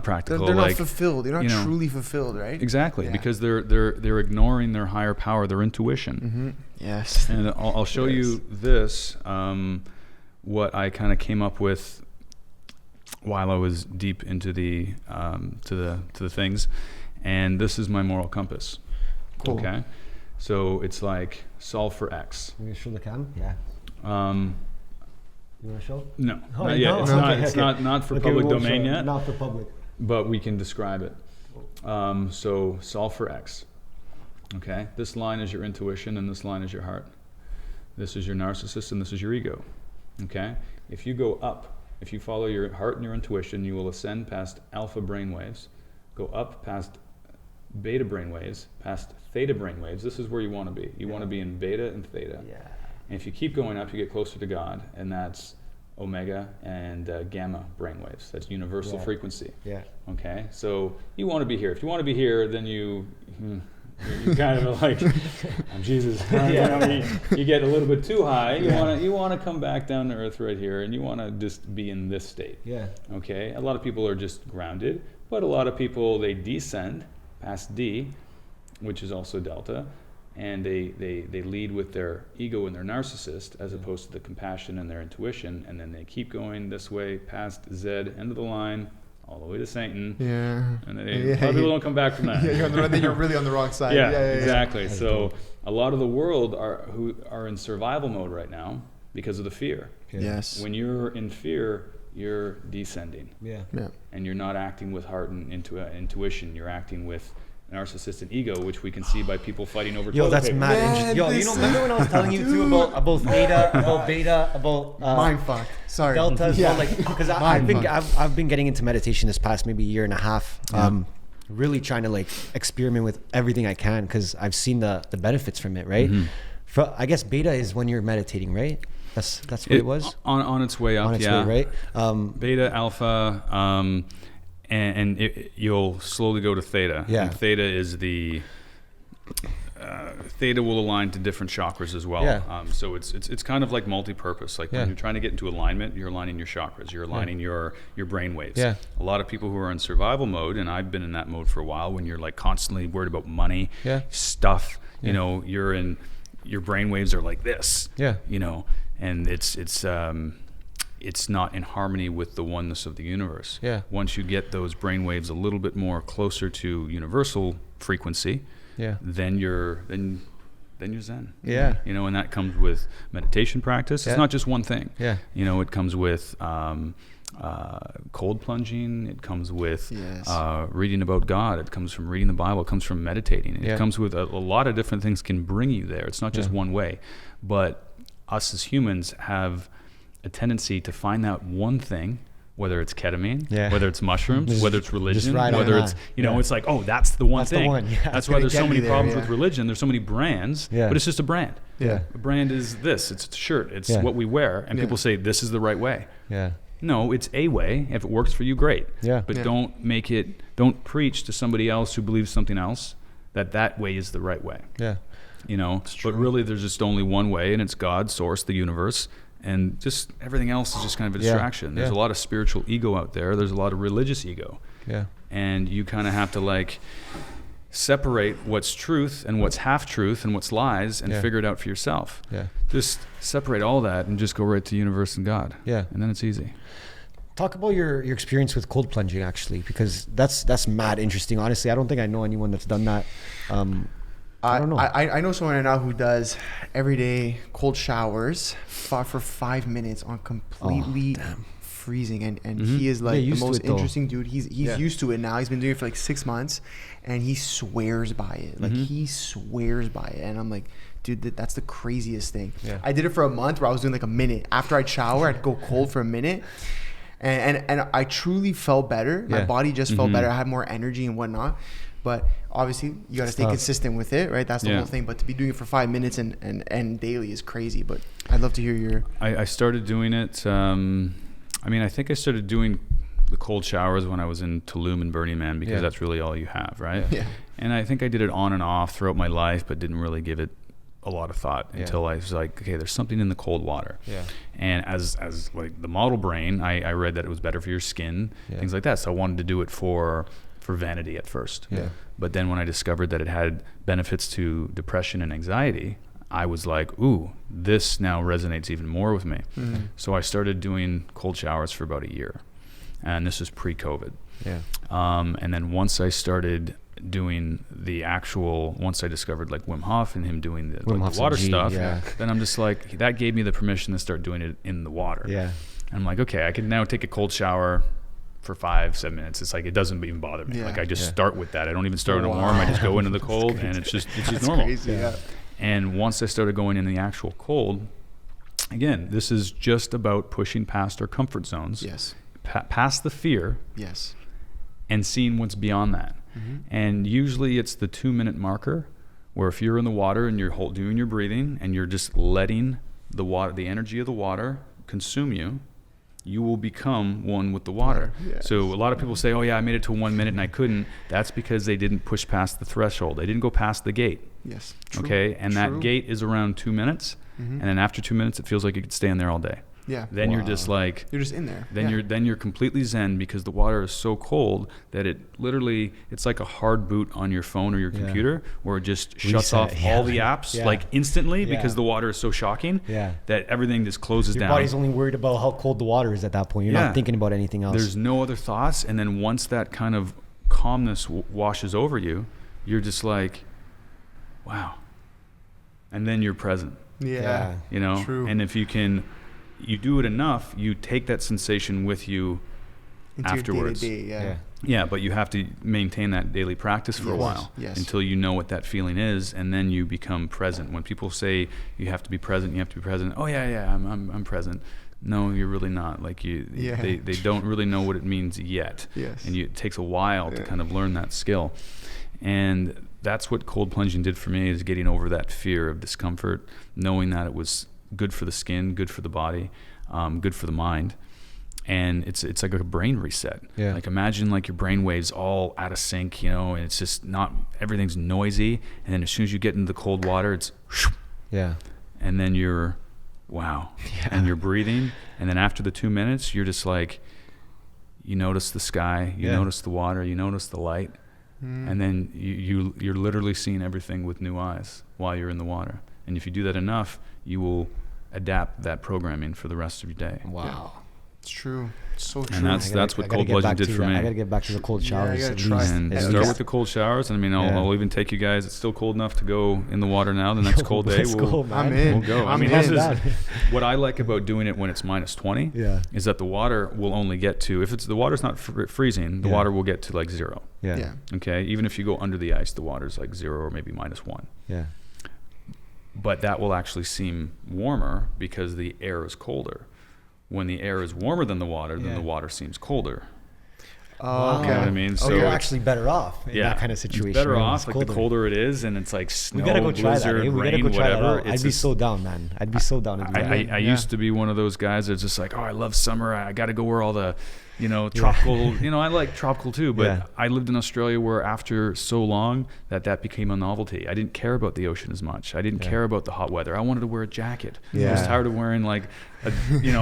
practical. They're not fulfilled. They're not truly fulfilled, right? Exactly, because they're ignoring their higher power, their intuition. Yes. And I'll show you this, what I kind of came up with while I was deep into the to the things, and this is my moral compass. Cool. Okay, so it's like solve for X. You want to show the cam? Yeah. You want to show? No, not yet. It's not for public domain yet. Not for public. But we can describe it. So solve for X. Okay, this line is your intuition, and this line is your heart. This is your narcissist, and this is your ego. Okay, if you go up. If you follow your heart and your intuition, you will ascend past alpha brainwaves, go up past beta brainwaves, past theta brainwaves. This is where you want to be. You want to be in beta and theta. Yeah. And if you keep going up, you get closer to God, and that's omega and gamma brainwaves. That's universal frequency. Yeah. Okay. So you want to be here. If you want to be here, then you kind of like, I'm Jesus. You get a little bit too high. You want to come back down to earth right here, and you want to just be in this state. Yeah. Okay. A lot of people are just grounded, but a lot of people, they descend past D, which is also delta, and they lead with their ego and their narcissist as opposed to the compassion and their intuition, and then they keep going this way past Z, end of the line, all the way to Satan. Yeah. And a lot of people don't come back from that. Then you're really on the wrong side. Yeah, exactly. So a lot of the world are in survival mode right now because of the fear. Yes. When you're in fear, you're descending. Yeah. And you're not acting with heart and intuition. You're acting with narcissist and ego, which we can see by people fighting over toilet that's paper. mad interesting. Remember when I was telling you too about theta, about beta, about mindfuck. Sorry, delta as well, like because I've been getting into meditation this past maybe year and a half. Really trying to like experiment with everything I can because I've seen the benefits from it. Right. I guess beta is when you're meditating, right? That's what it was on its way up. On its way, right? Beta, alpha. And you'll slowly go to theta. Yeah. And theta is theta will align to different chakras as well. Yeah. So it's kind of like multi-purpose. Like when you're trying to get into alignment, you're aligning your chakras. You're aligning your brain waves. Yeah. A lot of people who are in survival mode, and I've been in that mode for a while, when you're like constantly worried about money, stuff. Yeah. You're in your brain waves are like this. Yeah. And it's not in harmony with the oneness of the universe. Yeah. Once you get those brain waves a little bit more closer to universal frequency, then you're Zen. Yeah. And that comes with meditation practice. It's not just one thing. Yeah. It comes with cold plunging. It comes with reading about God. It comes from reading the Bible. It comes from meditating. It comes with a lot of different things can bring you there. It's not just one way. But us as humans have a tendency to find that one thing, whether it's ketamine, whether it's mushrooms, whether it's religion, whether it's, it's like, that's the one thing. That's why there's so many problems with religion. There's so many brands, but it's just a brand. Yeah. A brand is this. It's a shirt. It's what we wear. And people say, this is the right way. Yeah. No, it's a way. If it works for you, great. Yeah. But don't make it don't preach to somebody else who believes something else that way is the right way. Yeah. You know, but really there's just only one way, and it's God, source, the universe, and just everything else is just kind of a distraction. There's a lot of spiritual ego out there. There's a lot of religious ego. Yeah. And you kind of have to like separate what's truth and what's half truth and what's lies and figure it out for yourself. Yeah. Just separate all that and just go right to universe and God. Yeah. And then it's easy. Talk about your experience with cold plunging, actually, because that's mad interesting. Honestly, I don't think I know anyone that's done that. I don't know. I know someone right now who does everyday cold showers for 5 minutes on completely freezing, and he is like the most interesting dude. He's used to it now. He's been doing it for like 6 months, and he swears by it. Like he swears by it, and I'm like, dude, that's the craziest thing. Yeah. I did it for a month where I was doing like a minute. After I'd shower, I'd go cold for a minute. And I truly felt better. My body just felt better. I had more energy and whatnot. But obviously, you got to stay consistent with it, right? That's the whole thing. But to be doing it for 5 minutes and daily is crazy. But I'd love to hear your... I started doing it. I think I started doing the cold showers when I was in Tulum and Burning Man, because that's really all you have, right? Yeah. And I think I did it on and off throughout my life, but didn't really give it a lot of thought until I was like, okay, there's something in the cold water. Yeah. And as like the model brain, I read that it was better for your skin, things like that. So I wanted to do it for vanity at first. Yeah. But then when I discovered that it had benefits to depression and anxiety, I was like, ooh, this now resonates even more with me. Mm-hmm. So I started doing cold showers for about a year. And this was pre-COVID. Yeah. And then once I started doing once I discovered like Wim Hof and him doing the water stuff, then I'm just like, that gave me the permission to start doing it in the water. Yeah. And I'm like, okay, I can now take a cold shower for 5-7 minutes. It's like, it doesn't even bother me. Like I just start with that. I don't even start in a warm. I just go into the cold, and it's just normal. Crazy, And once I started going in the actual cold, again, this is just about pushing past our comfort zones. Yes. Past the fear. Yes. And seeing what's beyond that. Mm-hmm. And usually it's the 2-minute marker, where if you're in the water and you're doing your breathing and you're just letting the water, the energy of the water consume you, you will become one with the water. Yes. So a lot of people say, oh yeah, I made it to 1 minute and I couldn't. That's because they didn't push past the threshold. They didn't go past the gate. Yes. True. Okay. And that gate is around 2 minutes. Mm-hmm. And then after 2 minutes, it feels like you could stay in there all day. Yeah. Then you're just like, you're just in there. Then you're completely zen, because the water is so cold that it's like a hard boot on your phone or your computer, where it just shuts off all the apps like instantly, because the water is so shocking that everything just closes down. Your body's only worried about how cold the water is at that point. You're not thinking about anything else. There's no other thoughts. And then once that kind of calmness washes over you, you're just like, wow. And then you're present. Yeah. You know? True. And if you do it enough, you take that sensation with you into afterwards. Your day-to-day, yeah, but you have to maintain that daily practice for a while until you know what that feeling is, and then you become present. When people say you have to be present, oh yeah, I'm present. No, you're really not. Like they don't really know what it means yet. Yes. And it takes a while to kind of learn that skill. And that's what cold plunging did for me, is getting over that fear of discomfort, knowing that it was good for the skin, good for the body, good for the mind. And it's like a brain reset. Yeah. Like imagine like your brain waves all out of sync, and it's just everything's noisy. And then as soon as you get into the cold water, it's and then you're and you're breathing. And then after the 2 minutes, you're just like, you notice the sky, you notice the water, you notice the light. And then you're literally seeing everything with new eyes while you're in the water. And if you do that enough, you will adapt that programming for the rest of your day. Wow. It's true. It's so true. And that's what cold plunging did for me. I got to get back to the cold showers. And start with the cold showers. And I'll even take you guys. It's still cold enough to go in the water now. The next cold day, I'm in. We'll go. This is what I like about doing it when it's minus 20. Is that the water will only get to, if the water's not freezing, the water will get to like 0. Yeah. Okay. Even if you go under the ice, the water's like 0 or maybe -1. Yeah. But that will actually seem warmer because the air is colder. When the air is warmer than the water, then the water seems colder. Oh, okay. You know what I mean? So you're actually better off in that kind of situation. It's better off, like the colder it is, and it's like snow, we gotta go try blizzard, that. We rain, gotta go try whatever. that out. I'd be so down, man. I'd be so down to do that. I used to be one of those guys that's just like, oh, I love summer. I got to go where all the, tropical, I like tropical too, but I lived in Australia where after so long that became a novelty. I didn't care about the ocean as much. I didn't care about the hot weather. I wanted to wear a jacket. I was tired of wearing like a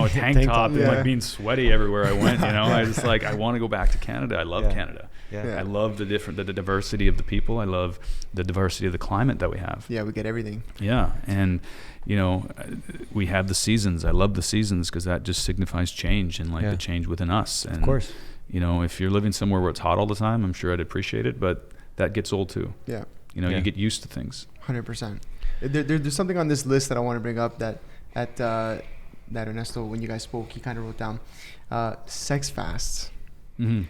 tank top and like being sweaty everywhere I went, I just like, I want to go back to Canada. I love Canada. I love the diversity of the people. I love the diversity of the climate that we have. Yeah, we get everything. Yeah, and we have the seasons. I love the seasons because that just signifies change and like the change within us. And, of course. If you're living somewhere where it's hot all the time, I'm sure I'd appreciate it, but that gets old too. Yeah. You get used to things. 100%. There's something on this list that I want to bring up that Ernesto, when you guys spoke, he kind of wrote down sex fasts. Mm-hmm.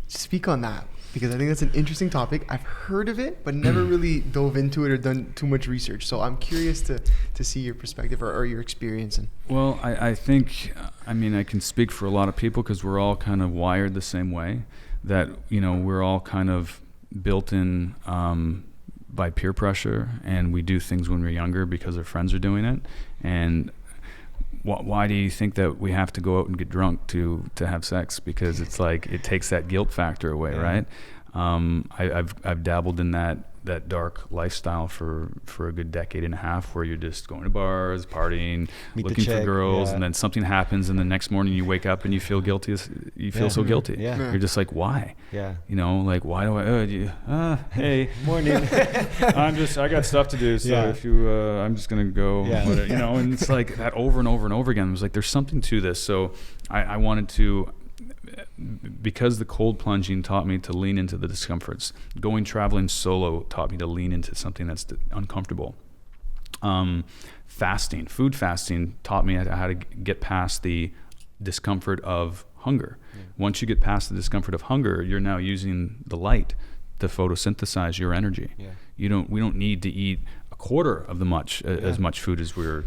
Speak on that, because I think that's an interesting topic. I've heard of it, but never really dove into it or done too much research. So I'm curious to see your perspective or your experience. Well, I think, I can speak for a lot of people because we're all kind of wired the same way, that, we're all kind of built in by peer pressure, and we do things when we're younger because our friends are doing it. And why do you think that we have to go out and get drunk to have sex? Because it's like it takes that guilt factor away, right? I've dabbled in that dark lifestyle for a good decade and a half, where you're just going to bars, partying, looking for girls, and then something happens, and the next morning you wake up and you feel guilty. You feel so guilty. You're just like, why? Like, why do I? Hey, morning. I got stuff to do. So if you, I'm just gonna go. And it's like that over and over and over again. It was like, there's something to this. So I wanted to. Because the cold plunging taught me to lean into the discomforts. Going traveling solo taught me to lean into something that's uncomfortable. Food fasting taught me how to get past the discomfort of hunger. Once you get past the discomfort of hunger, you're now using the light to photosynthesize your energy. We don't need to eat a quarter of as much food as we're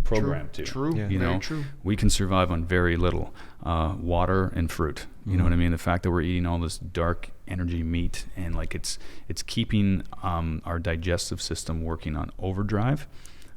programmed to. Very true. We can survive on very little water and fruit. You know what I mean? The fact that we're eating all this dark energy meat, and like it's keeping our digestive system working on overdrive,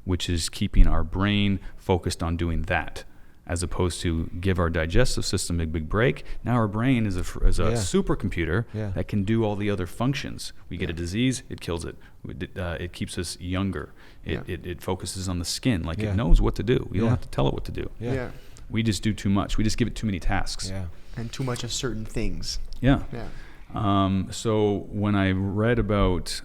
which is keeping our brain focused on doing that, as opposed to give our digestive system a big break. Now our brain is a supercomputer that can do all the other functions. We get a disease, it kills it. It keeps us younger. It focuses on the skin, like it knows what to do. We don't have to tell it what to do. We just do too much. We just give it too many tasks. And too much of certain things. So when I read about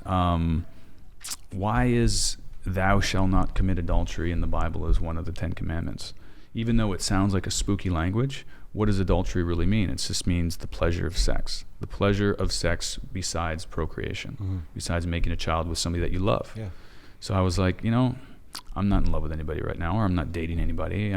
why is thou shalt not commit adultery in the Bible as one of the 10 commandments, even though it sounds like a spooky language, what does adultery really mean? It just means the pleasure of sex. The pleasure of sex besides procreation, besides making a child with somebody that you love. So I was like, I'm not in love with anybody right now, or I'm not dating anybody.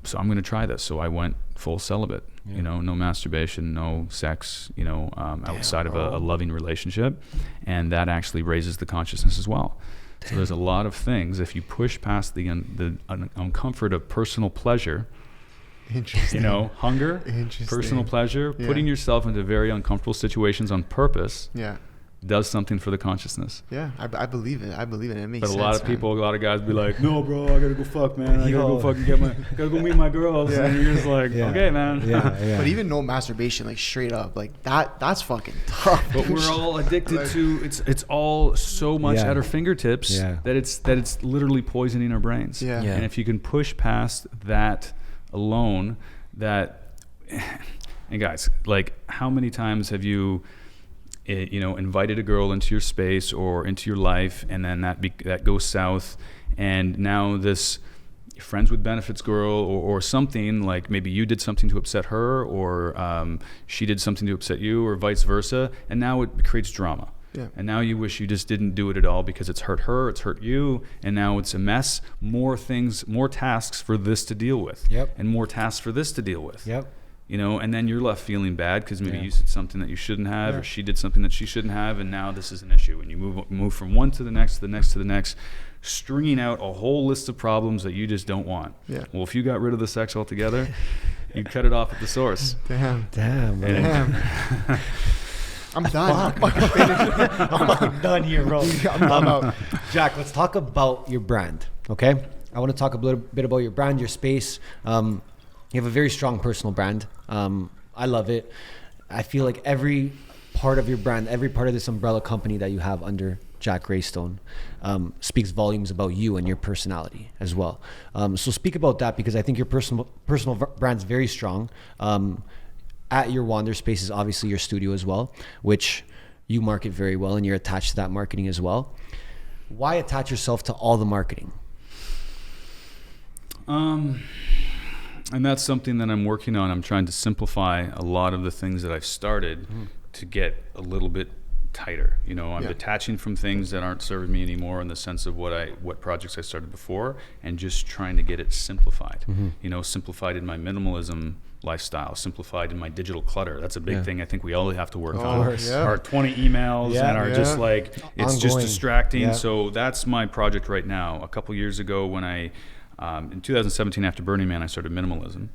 So I'm going to try this. So I went full celibate, no masturbation, no sex, outside of a loving relationship. And that actually raises the consciousness as well. So there's a lot of things. If you push past the uncomfort of personal pleasure, hunger, personal pleasure, putting yourself into very uncomfortable situations on purpose, does something for the consciousness. I believe it. It makes sense. But a lot of guys be like, no, bro, I gotta go fuck, man. I gotta go fucking gotta go meet my girls. And you're just like, okay, man. But even no masturbation, like straight up, like that's fucking tough. But we're all addicted to it's all so much at our fingertips that it's literally poisoning our brains. And if you can push past that alone, and guys, like, how many times have you invited a girl into your space or into your life, and then that goes south, and now this friends with benefits girl or something, like maybe you did something to upset her, or she did something to upset you, or vice versa, and now it creates drama. And now you wish you just didn't do it at all because it's hurt her, it's hurt you, and now it's a mess. More things, more tasks for this to deal with, and more tasks for this to deal with. And then you're left feeling bad because maybe you said something that you shouldn't have, or she did something that she shouldn't have, and now this is an issue. And you move from one to the next, to the next, to the next, stringing out a whole list of problems that you just don't want. Well, if you got rid of the sex altogether, You cut it off at the source. Damn. Damn. I'm done. I'm done here, bro. I'm out. Jack, let's talk about your brand, okay? I want to talk a little bit about your brand, your space. You have a very strong personal brand. I love it. I feel like every part of your brand, every part of this umbrella company that you have under Jack Greystone speaks volumes about you and your personality as well. So speak about that, because I think your personal brand's very strong. At your Wander Space is obviously your studio as well, which you market very well, and you're attached to that marketing as well. Why attach yourself to all the marketing? And that's something that I'm working on. I'm trying to simplify a lot of the things that I've started to get a little bit tighter. You know, I'm detaching from things that aren't serving me anymore in the sense of what projects I started before, and just trying to get it simplified. You know, simplified in my minimalism lifestyle, simplified in my digital clutter. That's a big thing I think we all have to work on. Our 20 emails and are just like, it's ongoing. Just distracting. So that's my project right now. A couple years ago when I, in 2017 after Burning Man, I started minimalism.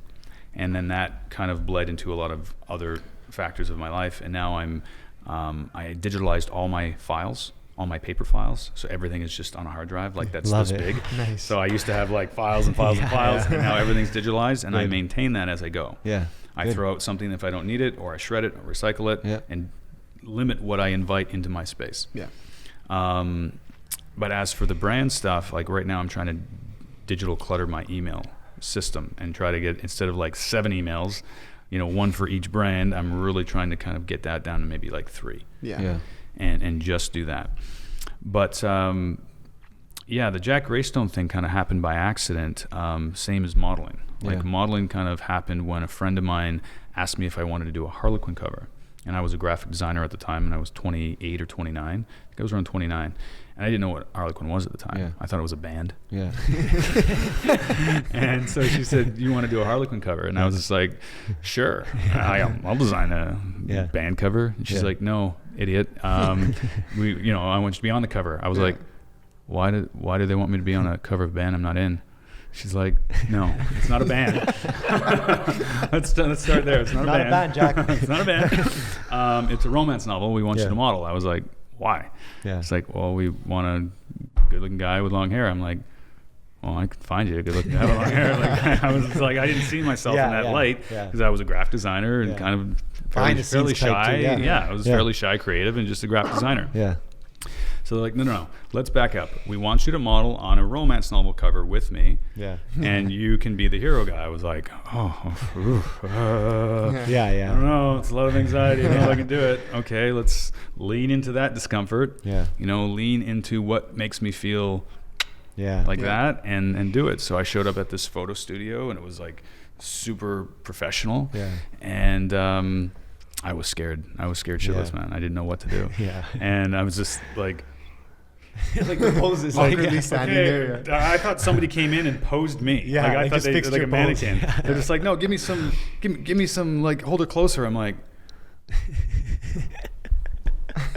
And then that kind of bled into a lot of other factors of my life. And now I digitalized all my files, all my paper files, so everything is just on a hard drive, like that's this big. Nice. So I used to have like files and files and files, and now everything's digitalized, and I maintain that as I go. I throw out something if I don't need it, or I shred it, or recycle it, and limit what I invite into my space. But as for the brand stuff, like right now I'm trying to digital clutter my email system and try to get, instead of like 7 emails, you know, 1 for each brand, I'm really trying to kind of get that down to maybe like 3. And just do that. But the Jack Greystone thing kind of happened by accident, same as modeling. Like modeling kind of happened when a friend of mine asked me if I wanted to do a Harlequin cover. And I was a graphic designer at the time, and I was 28 or 29. I think I was around 29. And I didn't know what Harlequin was at the time. I thought it was a band. And so she said, "You want to do a Harlequin cover?" And I was just like, "Sure, I'll design a band cover." And she's like, "No, idiot. I want you to be on the cover." I was like, "Why do they want me to be on a cover of a band I'm not in?" She's like, "No, it's not a band." Let's start there. It's not a band, Jack. It's not a band. It's a romance novel. We want you to model. I was like, "Why?" It's like, "Well, we want a good-looking guy with long hair." I'm like, "Well, I could find you a good-looking guy with long hair." Like, I was just like, I didn't see myself in that light because I was a graphic designer and kind of fairly shy. I was fairly shy, creative, and just a graphic designer. So they're like, no, let's back up. We want you to model on a romance novel cover with me, and you can be the hero guy. I was like, I don't know. It's a lot of anxiety. I don't know if I can do it. Okay, let's lean into that discomfort. Lean into what makes me feel that, and do it. So I showed up at this photo studio, and it was like super professional. And I was scared. I was scared shitless, man. I didn't know what to do. And I was just like, like the poses, awkwardly standing there. I thought somebody came in and posed me. I thought they like a mannequin. They're just like, "No, give me some like, hold her closer." I'm like,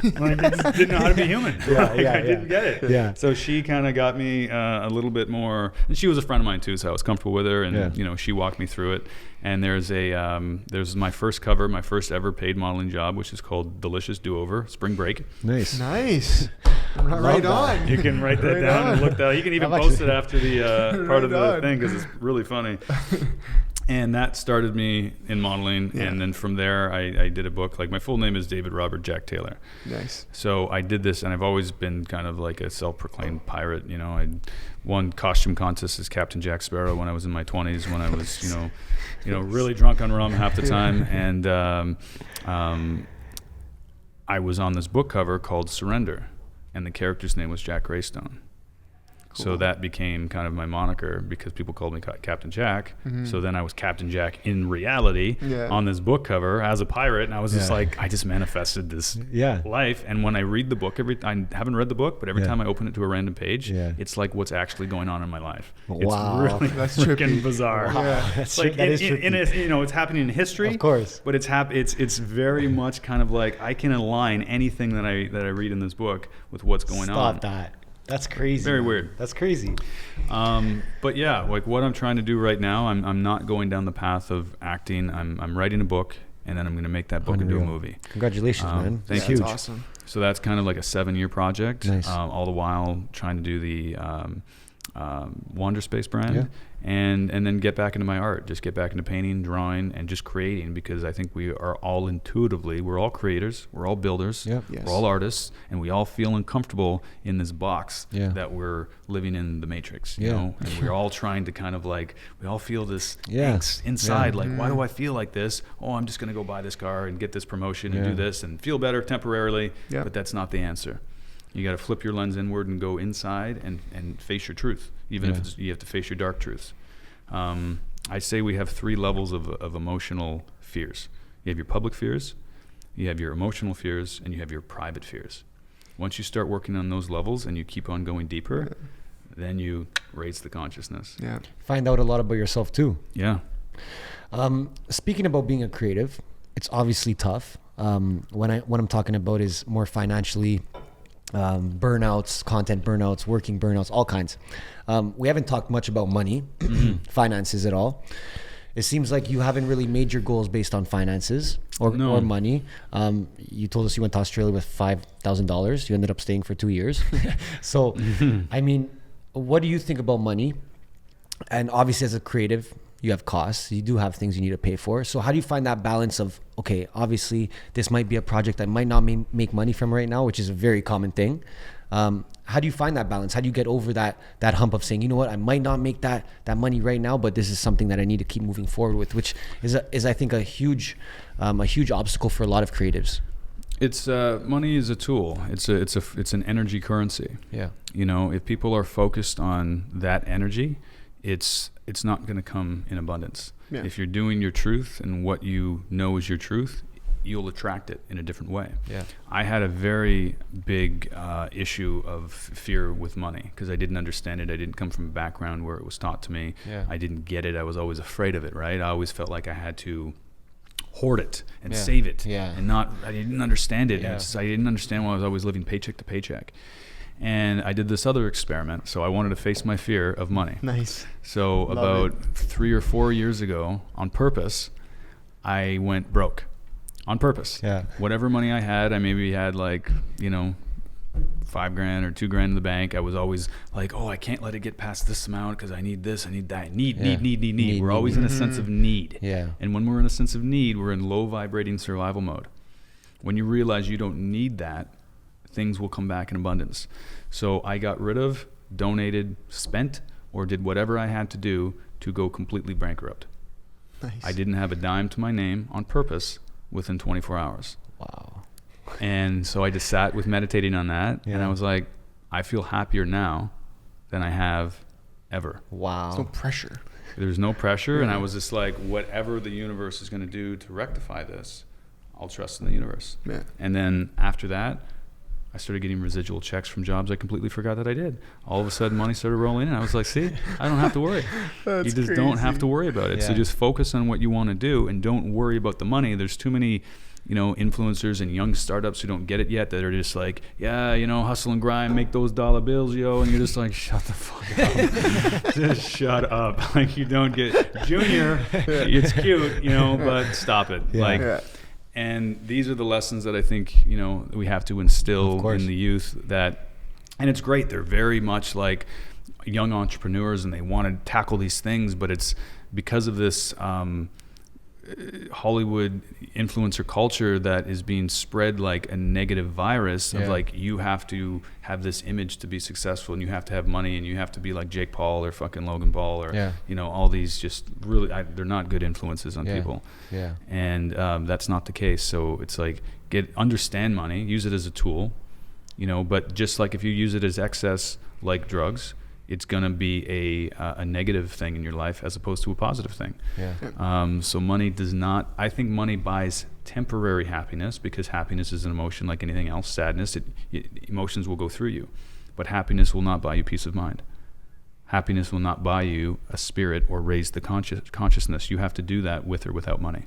I just didn't know how to be human. I didn't get it. So she kind of got me a little bit more, and she was a friend of mine too, so I was comfortable with her, and she walked me through it. And there's my first cover, my first ever paid modeling job, which is called Delicious Do-Over, Spring Break. Nice. Right on. You can write that down and look that. You can even post it after the part of the thing, because it's really funny. And that started me in modeling, and then from there I did a book. Like, my full name is David Robert Jack Taylor. Nice. So I did this, and I've always been kind of like a self-proclaimed pirate. I won costume contests as Captain Jack Sparrow when I was in my 20s, when I was really drunk on rum half the time, and I was on this book cover called Surrender, and the character's name was Jack Greystone. Cool. So that became kind of my moniker, because people called me Captain Jack. So then I was Captain Jack in reality on this book cover as a pirate, and I was just like, I just manifested this life. And when I read the book, I haven't read the book, but every time I open it to a random page, it's like what's actually going on in my life. Wow. It's really freaking bizarre. Wow. It's like it's happening in history, of course, but it's very much kind of like I can align anything that I read in this book with what's going on. Stop that. That's crazy. Very man. weird. That's crazy. But yeah, like what I'm trying to do right now, I'm not going down the path of acting. I'm writing a book, and then I'm going to make that book into a movie. Congratulations, man. Thank That's you. huge. That's awesome. So that's kind of like a 7-year project. Nice. All the while trying to do the Wander Space brand, and then get back into my art. Just get back into painting, drawing, and just creating, because I think we are all intuitively, we're all creators, we're all builders, Yep. Yes. we're all artists, and we all feel uncomfortable in this box Yeah. that we're living in the Matrix, you Yeah. know? And we're all trying to kind of like, we all feel this Yeah. angst inside, Yeah. like, why do I feel like this? Oh, I'm just going to go buy this car and get this promotion and Yeah. do this and feel better temporarily, Yeah. but that's not the answer. You got to flip your lens inward and go inside and face your truth, even if you have to face your dark truths. I say we have 3 levels of emotional fears. You have your public fears, you have your emotional fears, and you have your private fears. Once you start working on those levels and you keep on going deeper, then you raise the consciousness. Yeah. Find out a lot about yourself too. Yeah. Speaking about being a creative, it's obviously tough. What I'm talking about is more financially, burnouts, content burnouts, working burnouts, all kinds. We haven't talked much about money, finances at all. It seems like you haven't really made your goals based on finances or money. You told us you went to Australia with $5,000. You ended up staying for 2 years. So, I mean, what do you think about money? And obviously as a creative, you have costs. You do have things you need to pay for. So how do you find that balance of, okay, obviously this might be a project I might not make money from right now, which is a very common thing. How do you find that balance? How do you get over that hump of saying, you know what, I might not make that money right now, but this is something that I need to keep moving forward with, which is I think a huge obstacle for a lot of creatives. It's money is a tool. It's an energy currency. Yeah. You know, if people are focused on that energy, it's not going to come in abundance. Yeah. If you're doing your truth and what you know is your truth, you'll attract it in a different way. Yeah. I had a very big issue of fear with money because I didn't understand it. I didn't come from a background where it was taught to me. Yeah. I didn't get it. I was always afraid of it, right? I always felt like I had to hoard it and save it. Yeah. And I didn't understand it. Yeah. I didn't understand why I was always living paycheck to paycheck. And I did this other experiment. So I wanted to face my fear of money. Nice. So about 3 or 4 years ago, on purpose, I went broke. On purpose. Yeah. Whatever money I had, I maybe had like, $5,000 or $2,000 in the bank. I was always like, oh, I can't let it get past this amount because I need this, I need that. Need. We're always in a sense of need. Yeah. And when we're in a sense of need, we're in low vibrating survival mode. When you realize you don't need that, things will come back in abundance. So I got rid of, donated, spent, or did whatever I had to do to go completely bankrupt. Nice. I didn't have a dime to my name on purpose within 24 hours. Wow. And so I just sat with meditating on that, and I was like, I feel happier now than I have ever. Wow. There's no pressure. There's no pressure, and I was just like, whatever the universe is going to do to rectify this, I'll trust in the universe. Yeah. And then after that, I started getting residual checks from jobs I completely forgot that I did. All of a sudden, money started rolling in. I was like, see, I don't have to worry. That's You just crazy. don't have to worry about it. So Yeah. just focus on what you want to do and don't worry about the money. There's too many, influencers and young startups who don't get it yet that are just like, hustle and grind, make those dollar bills, yo. And you're just like, shut the fuck up. Just shut up. Like, you don't get Junior. It's cute, but stop it. Yeah. Yeah. And these are the lessons that I think, we have to instill in the youth and it's great. They're very much like young entrepreneurs and they want to tackle these things, but it's because of this Hollywood influencer culture that is being spread like a negative virus of like, you have to have this image to be successful and you have to have money and you have to be like Jake Paul or fucking Logan Paul or, all these just really, they're not good influences on people. Yeah. And that's not the case. So it's like, understand money, use it as a tool, but just like if you use it as excess, like drugs, it's going to be a negative thing in your life as opposed to a positive thing. Yeah. So money does not, I think money buys temporary happiness because happiness is an emotion like anything else. Sadness, emotions will go through you, but happiness will not buy you peace of mind. Happiness will not buy you a spirit or raise the consciousness. You have to do that with or without money.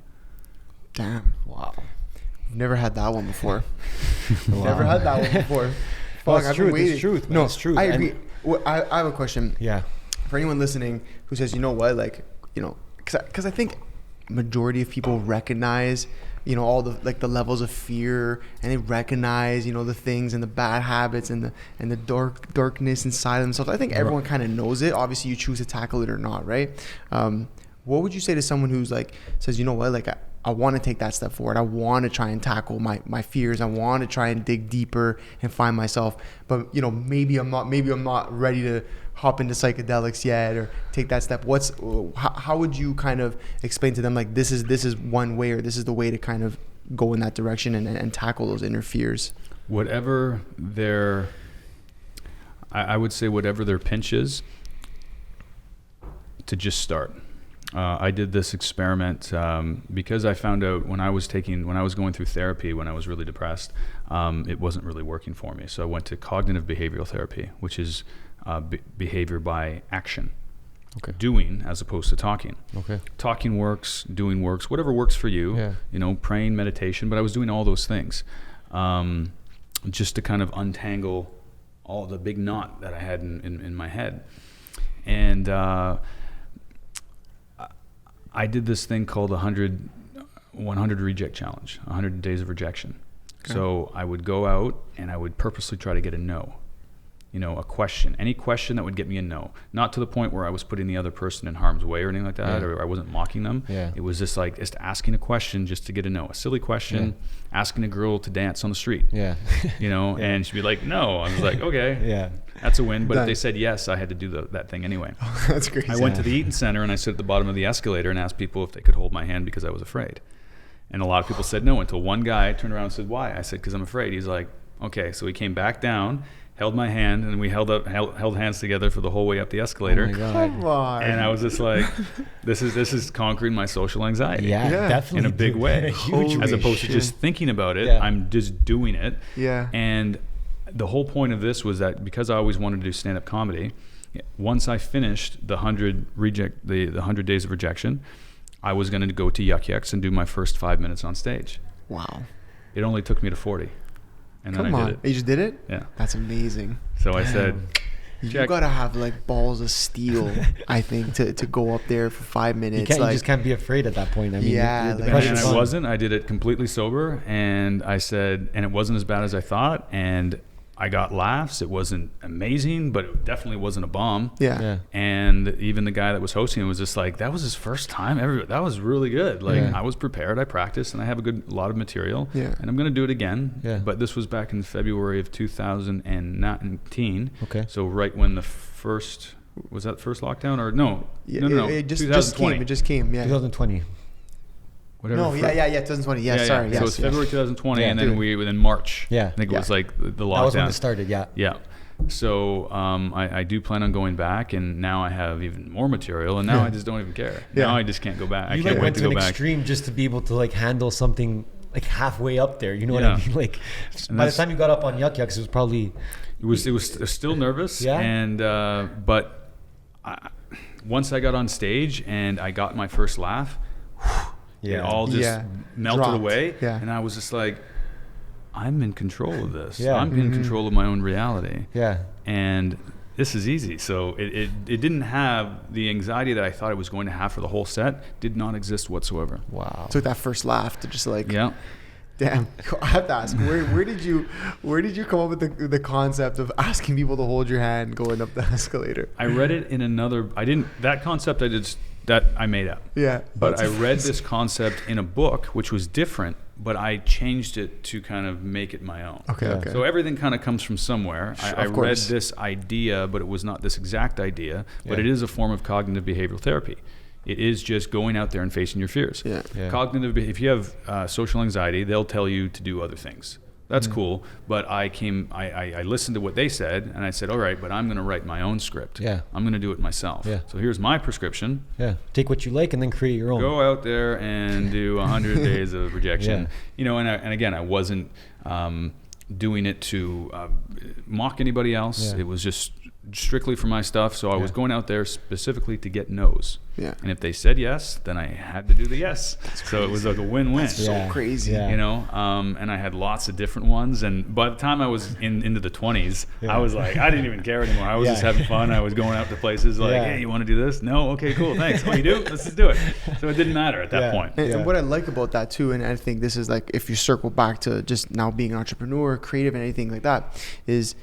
Damn. Wow. Never had that one before. Wow. Never had that one before. fuck. it's I've truth, been waiting. it's truth, man, No, it's truth. I And- agree. I have a question. Yeah. For anyone listening who says, you know what, like, you know, because I think majority of people recognize, you know, all the like the levels of fear, and they recognize, you know, the things and the bad habits and the darkness inside themselves. I think everyone kind of knows it. Obviously, you choose to tackle it or not, right? What would you say to someone who's like says, you know what, like I want to take that step forward. I want to try and tackle my fears. I want to try and dig deeper and find myself. But, you know, maybe I'm not ready to hop into psychedelics yet or take that step. How would you kind of explain to them, like, this is one way, or this is the way to kind of go in that direction and tackle those inner fears? Whatever I would say whatever their pinch is, to just start. I did this experiment because I found out when I was going through therapy, when I was really depressed, it wasn't really working for me. So I went to cognitive behavioral therapy, which is behavior by action. Okay. Doing as opposed to talking. Okay. Talking works, doing works, whatever works for you. Yeah. You know, praying, meditation, but I was doing all those things just to kind of untangle all the big knot that I had in my head. And I did this thing called 100 reject challenge, 100 days of rejection. Okay. So I would go out and I would purposely try to get a no. You know, a question, any question that would get me a no. Not to the point where I was putting the other person in harm's way or anything like that, or I wasn't mocking them. Yeah. It was just asking a question just to get a no. A silly question, asking a girl to dance on the street. Yeah. You know, and she'd be like, no. I was like, okay. Yeah. That's a win. But if they said yes, I had to do that thing anyway. Oh, that's crazy. I went to the Eaton Center and I stood at the bottom of the escalator and asked people if they could hold my hand because I was afraid. And a lot of people said no, until one guy turned around and said, why? I said, because I'm afraid. He's like, okay. So he came back down, held my hand, and we held hands together for the whole way up the escalator. Oh my God. Come on. And I was just like, this is conquering my social anxiety. Yeah, definitely. In a big way. Holy as opposed shit. to just thinking about it, Yeah. I'm just doing it. Yeah. And the whole point of this was that because I always wanted to do stand-up comedy, once I finished the 100 days of rejection, I was going to go to Yuck Yucks and do my first 5 minutes on stage. Wow. It only took me to 40. And then Come I on. did it. You just did it? Yeah. That's amazing. So I said, You check. gotta have like balls of steel, I think, to go up there for 5 minutes. You just can't be afraid at that point. I mean, Yeah, the like- pressure's And I on. wasn't. I did it completely sober, and I said, and it wasn't as bad as I thought, and I got laughs. It wasn't amazing, but it definitely wasn't a bomb. Yeah. Yeah. And even the guy that was hosting it was just like, that was his first time ever. That was really good. Like, Yeah. I was prepared. I practiced, and I have a lot of material. Yeah. And I'm going to do it again. Yeah. But this was back in February of 2019. Okay. So right when the first, was that first lockdown or no? Yeah, No. It just 2020. came. It just came. Yeah. 2020. Whatever. No. Yeah. 2020. Yeah. Sorry. So Yes. it's February 2020, Yeah, and then dude. in March. Yeah. I think it was Yeah. like the lockdown. That was when it started. Yeah. Yeah. So I do plan on going back, and now I have even more material, and now Yeah. I just don't even care. Yeah. Now I just can't go back. I You can't like wait went to to go an back. extreme just to be able to like handle something like halfway up there. You know what Yeah. I mean? Like And by the that's- time you got up on Yuck Yucks, it was probably It was still nervous, Yeah? and but once I got on stage and I got my first laugh, it all just Yeah. melted Dropped. away, Yeah. and I was just like, I'm in control of this. Yeah. I'm in control of my own reality. yeah. And this is easy. So it didn't have the anxiety that I thought it was going to have for the whole set. Did not exist whatsoever. Wow. Took that first laugh to just like. Yeah. Damn. I have to ask, where did you come up with the concept of asking people to hold your hand going up the escalator? I read it in another. That concept I made up. Yeah. But I read this concept in a book, which was different, but I changed it to kind of make it my own. Okay. Yeah. Okay. So everything kind of comes from somewhere. I Of read course. this idea, but it was not this exact idea. But Yeah. it is a form of cognitive behavioral therapy. It is just going out there and facing your fears. Yeah. Yeah. If you have social anxiety, they'll tell you to do other things. That's cool. But I listened to what they said, and I said, all right, but I'm going to write my own script. Yeah. I'm going to do it myself. Yeah. So here's my prescription. Yeah. Take what you like and then create your own. Go out there and do 100 days of rejection. Yeah. You know, and again, I wasn't doing it to mock anybody else. Yeah. It was just strictly for my stuff. So I was Yeah. going out there specifically to get no's. Yeah. And if they said yes, then I had to do the yes. So it was like a win-win. That's so crazy. Yeah. You know, and I had lots of different ones. And by the time I was into the 20s, Yeah. I was like, I didn't even care anymore. I was Yeah. just having fun. I was going out to places like, Yeah. hey, you want to do this? No? Okay, cool. Thanks. Oh, you do? Let's just do it. So it didn't matter at that Yeah. point. And Yeah. what I like about that too, and I think this is like, if you circle back to just now being an entrepreneur, creative, and anything like that, is,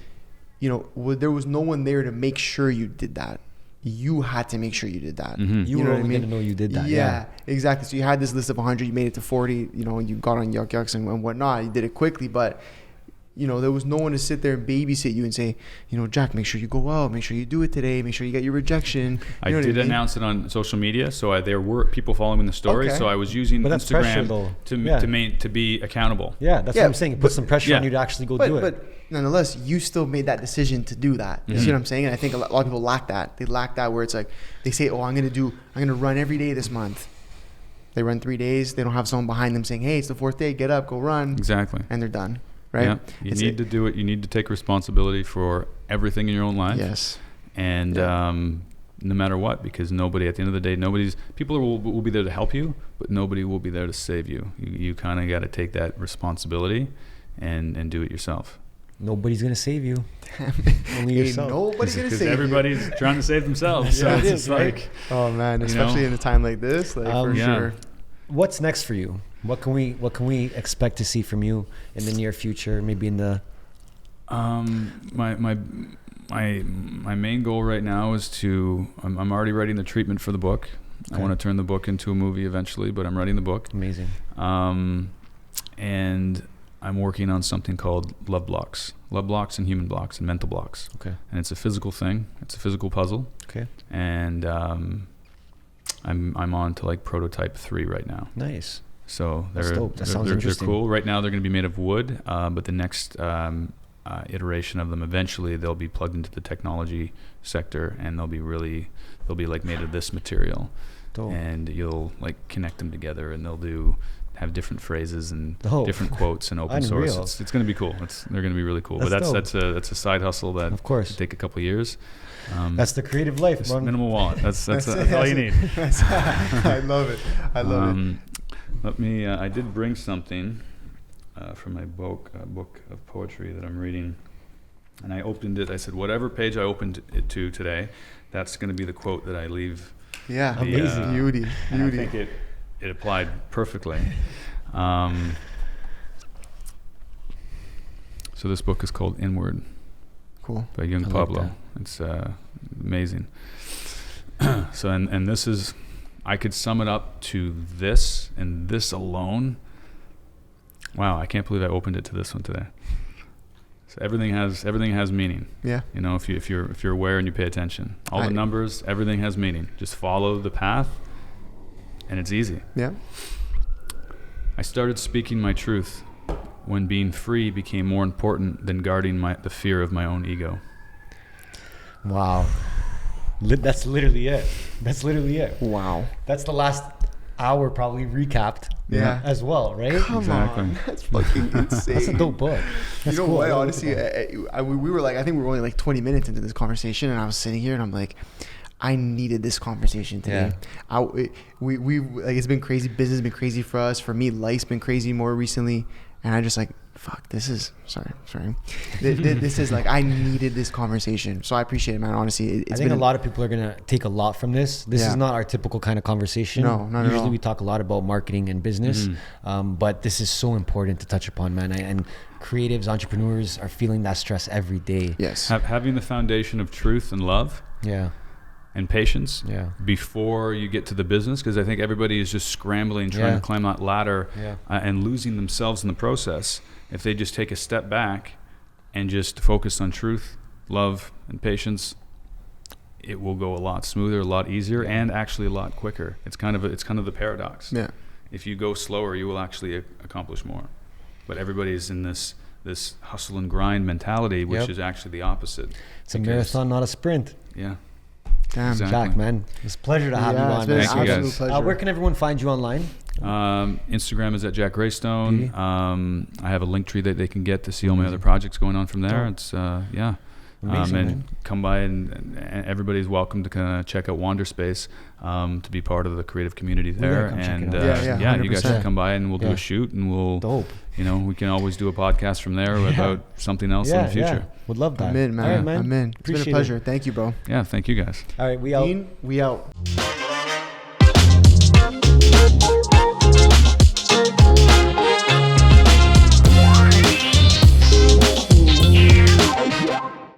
you know, there was no one there to make sure you did that. You had to make sure you did that. Mhm. You know were what I only mean? going to know you did that. Yeah, exactly. So you had this list of 100, you made it to 40, you know, and you got on Yuck Yucks and whatnot. You did it quickly, but, you know, there was no one to sit there and babysit you and say, you know, Jack, make sure you go out, make sure you do it today, make sure you get your rejection. I You know what did mean? announce it on social media, so there were people following the story. Okay. So I was using But that's pressure, Instagram though. to Yeah. to be accountable. Yeah, that's Yeah, what I'm saying. It puts some pressure on yeah. you to actually go do it. But nonetheless, you still made that decision to do that. You see what I'm saying? And I think a lot of people lack that. They lack that where it's like, they say, oh, I'm going to run every day this month. They run 3 days. They don't have someone behind them saying, hey, it's the 4th day, get up, go run. Exactly. And they're done. Right? Yeah. You need to do it. You need to take responsibility for everything in your own life. Yes. And no matter what, because nobody, at the end of the day, people will be there to help you, but nobody will be there to save you. You kind of got to take that responsibility and do it yourself. Nobody's going to save you. Only Ain't yourself. nobody's going to Because say everybody's trying to save themselves. So Yeah, it's it just is, right? like, Oh man, you especially know? in a time like this, like for Yeah. sure. What's next for you? What can we expect to see from you in the near future? Maybe in the my main goal right now is I'm already writing the treatment for the book. Okay. I want to turn the book into a movie eventually, but I'm writing the book. amazing. And I'm working on something called love blocks and human blocks and mental blocks. Okay. And it's a physical thing. It's a physical puzzle. Okay. And I'm on to like prototype 3 right now. Nice. So That's dope. That sounds they're interesting. cool. Right now they're going to be made of wood, but the next iteration of them, eventually they'll be plugged into the technology sector, and they'll be like made of this material. Dope. And you'll like connect them together, and have different phrases and Dope. different quotes and open Unreal. source. It's going to be cool. They're going to be really cool. That's But dope. that's a side hustle that Of course. could take a couple of years. That's the creative life, Just man. minimal wallet. That's all you need. I love it. I love it. Let me. I did bring something from my book of poetry that I'm reading, and I opened it. I said, whatever page I opened it to today, that's going to be the quote that I leave. Yeah, the, amazing. Beauty. And I think it applied perfectly. So this book is called Inward Cool. by Young I like Pablo. that. It's amazing. So and this is, I could sum it up to this and this alone. Wow, I can't believe I opened it to this one today. So everything has meaning. Yeah. You know, if you're aware and you pay attention, all the numbers, everything has meaning. Just follow the path, and it's easy. Yeah. I started speaking my truth when being free became more important than guarding the fear of my own ego. Wow. That's literally it. That's literally it. Wow. That's the last hour probably recapped. Yeah. As well, right? Come Exactly. on. That's fucking insane. That's a dope book. That's You know cool. what? I like Honestly, that. we were like, I think we were only like 20 minutes into this conversation, and I was sitting here, and I'm like, I needed this conversation today. We like, it's been crazy. Business has been crazy for us. For me, life's been crazy more recently, and I just like, fuck, this is sorry. This is like, I needed this conversation, so I appreciate it, man. Honestly, I think a lot of people are gonna take a lot from this. This Yeah. is not our typical kind of conversation. No, not at Usually all. we talk a lot about marketing and business, Mm-hmm. but this is so important to touch upon, man. And creatives, entrepreneurs are feeling that stress every day. Yes. Having the foundation of truth and love Yeah. and patience Yeah. before you get to the business, because I think everybody is just scrambling, trying Yeah. to climb that ladder Yeah. and losing themselves in the process. If they just take a step back and just focus on truth, love, and patience, it will go a lot smoother, a lot easier, and actually a lot quicker. It's kind of the paradox. Yeah. If you go slower, you will actually accomplish more. But everybody's in this hustle and grind mentality, which Yep. is actually the opposite. It's a Because- marathon, not a sprint. Yeah. Damn. Exactly. Jack, man, it's a pleasure to have you Yeah, it's on. been man. an Thank you, absolute guys. pleasure. Where can everyone find you online? Instagram is at Jack Greystone. Beauty. I have a link tree that they can get to see all my other projects going on from there. Dope. It's yeah. Amazing, and man. come by and everybody's welcome to kind of check out Wander Space, to be part of the creative community there. gotta come check And it out. Yeah, you guys 100%. should come by and we'll do Yeah. a shoot, and we'll, Dope. we can always do a podcast from there about something else in the future. Would love that. I'm in, man. All right, man. I'm in. It's been a Appreciate pleasure. it. Thank you, bro. Yeah, thank you guys. All right, we out. Dean, we out.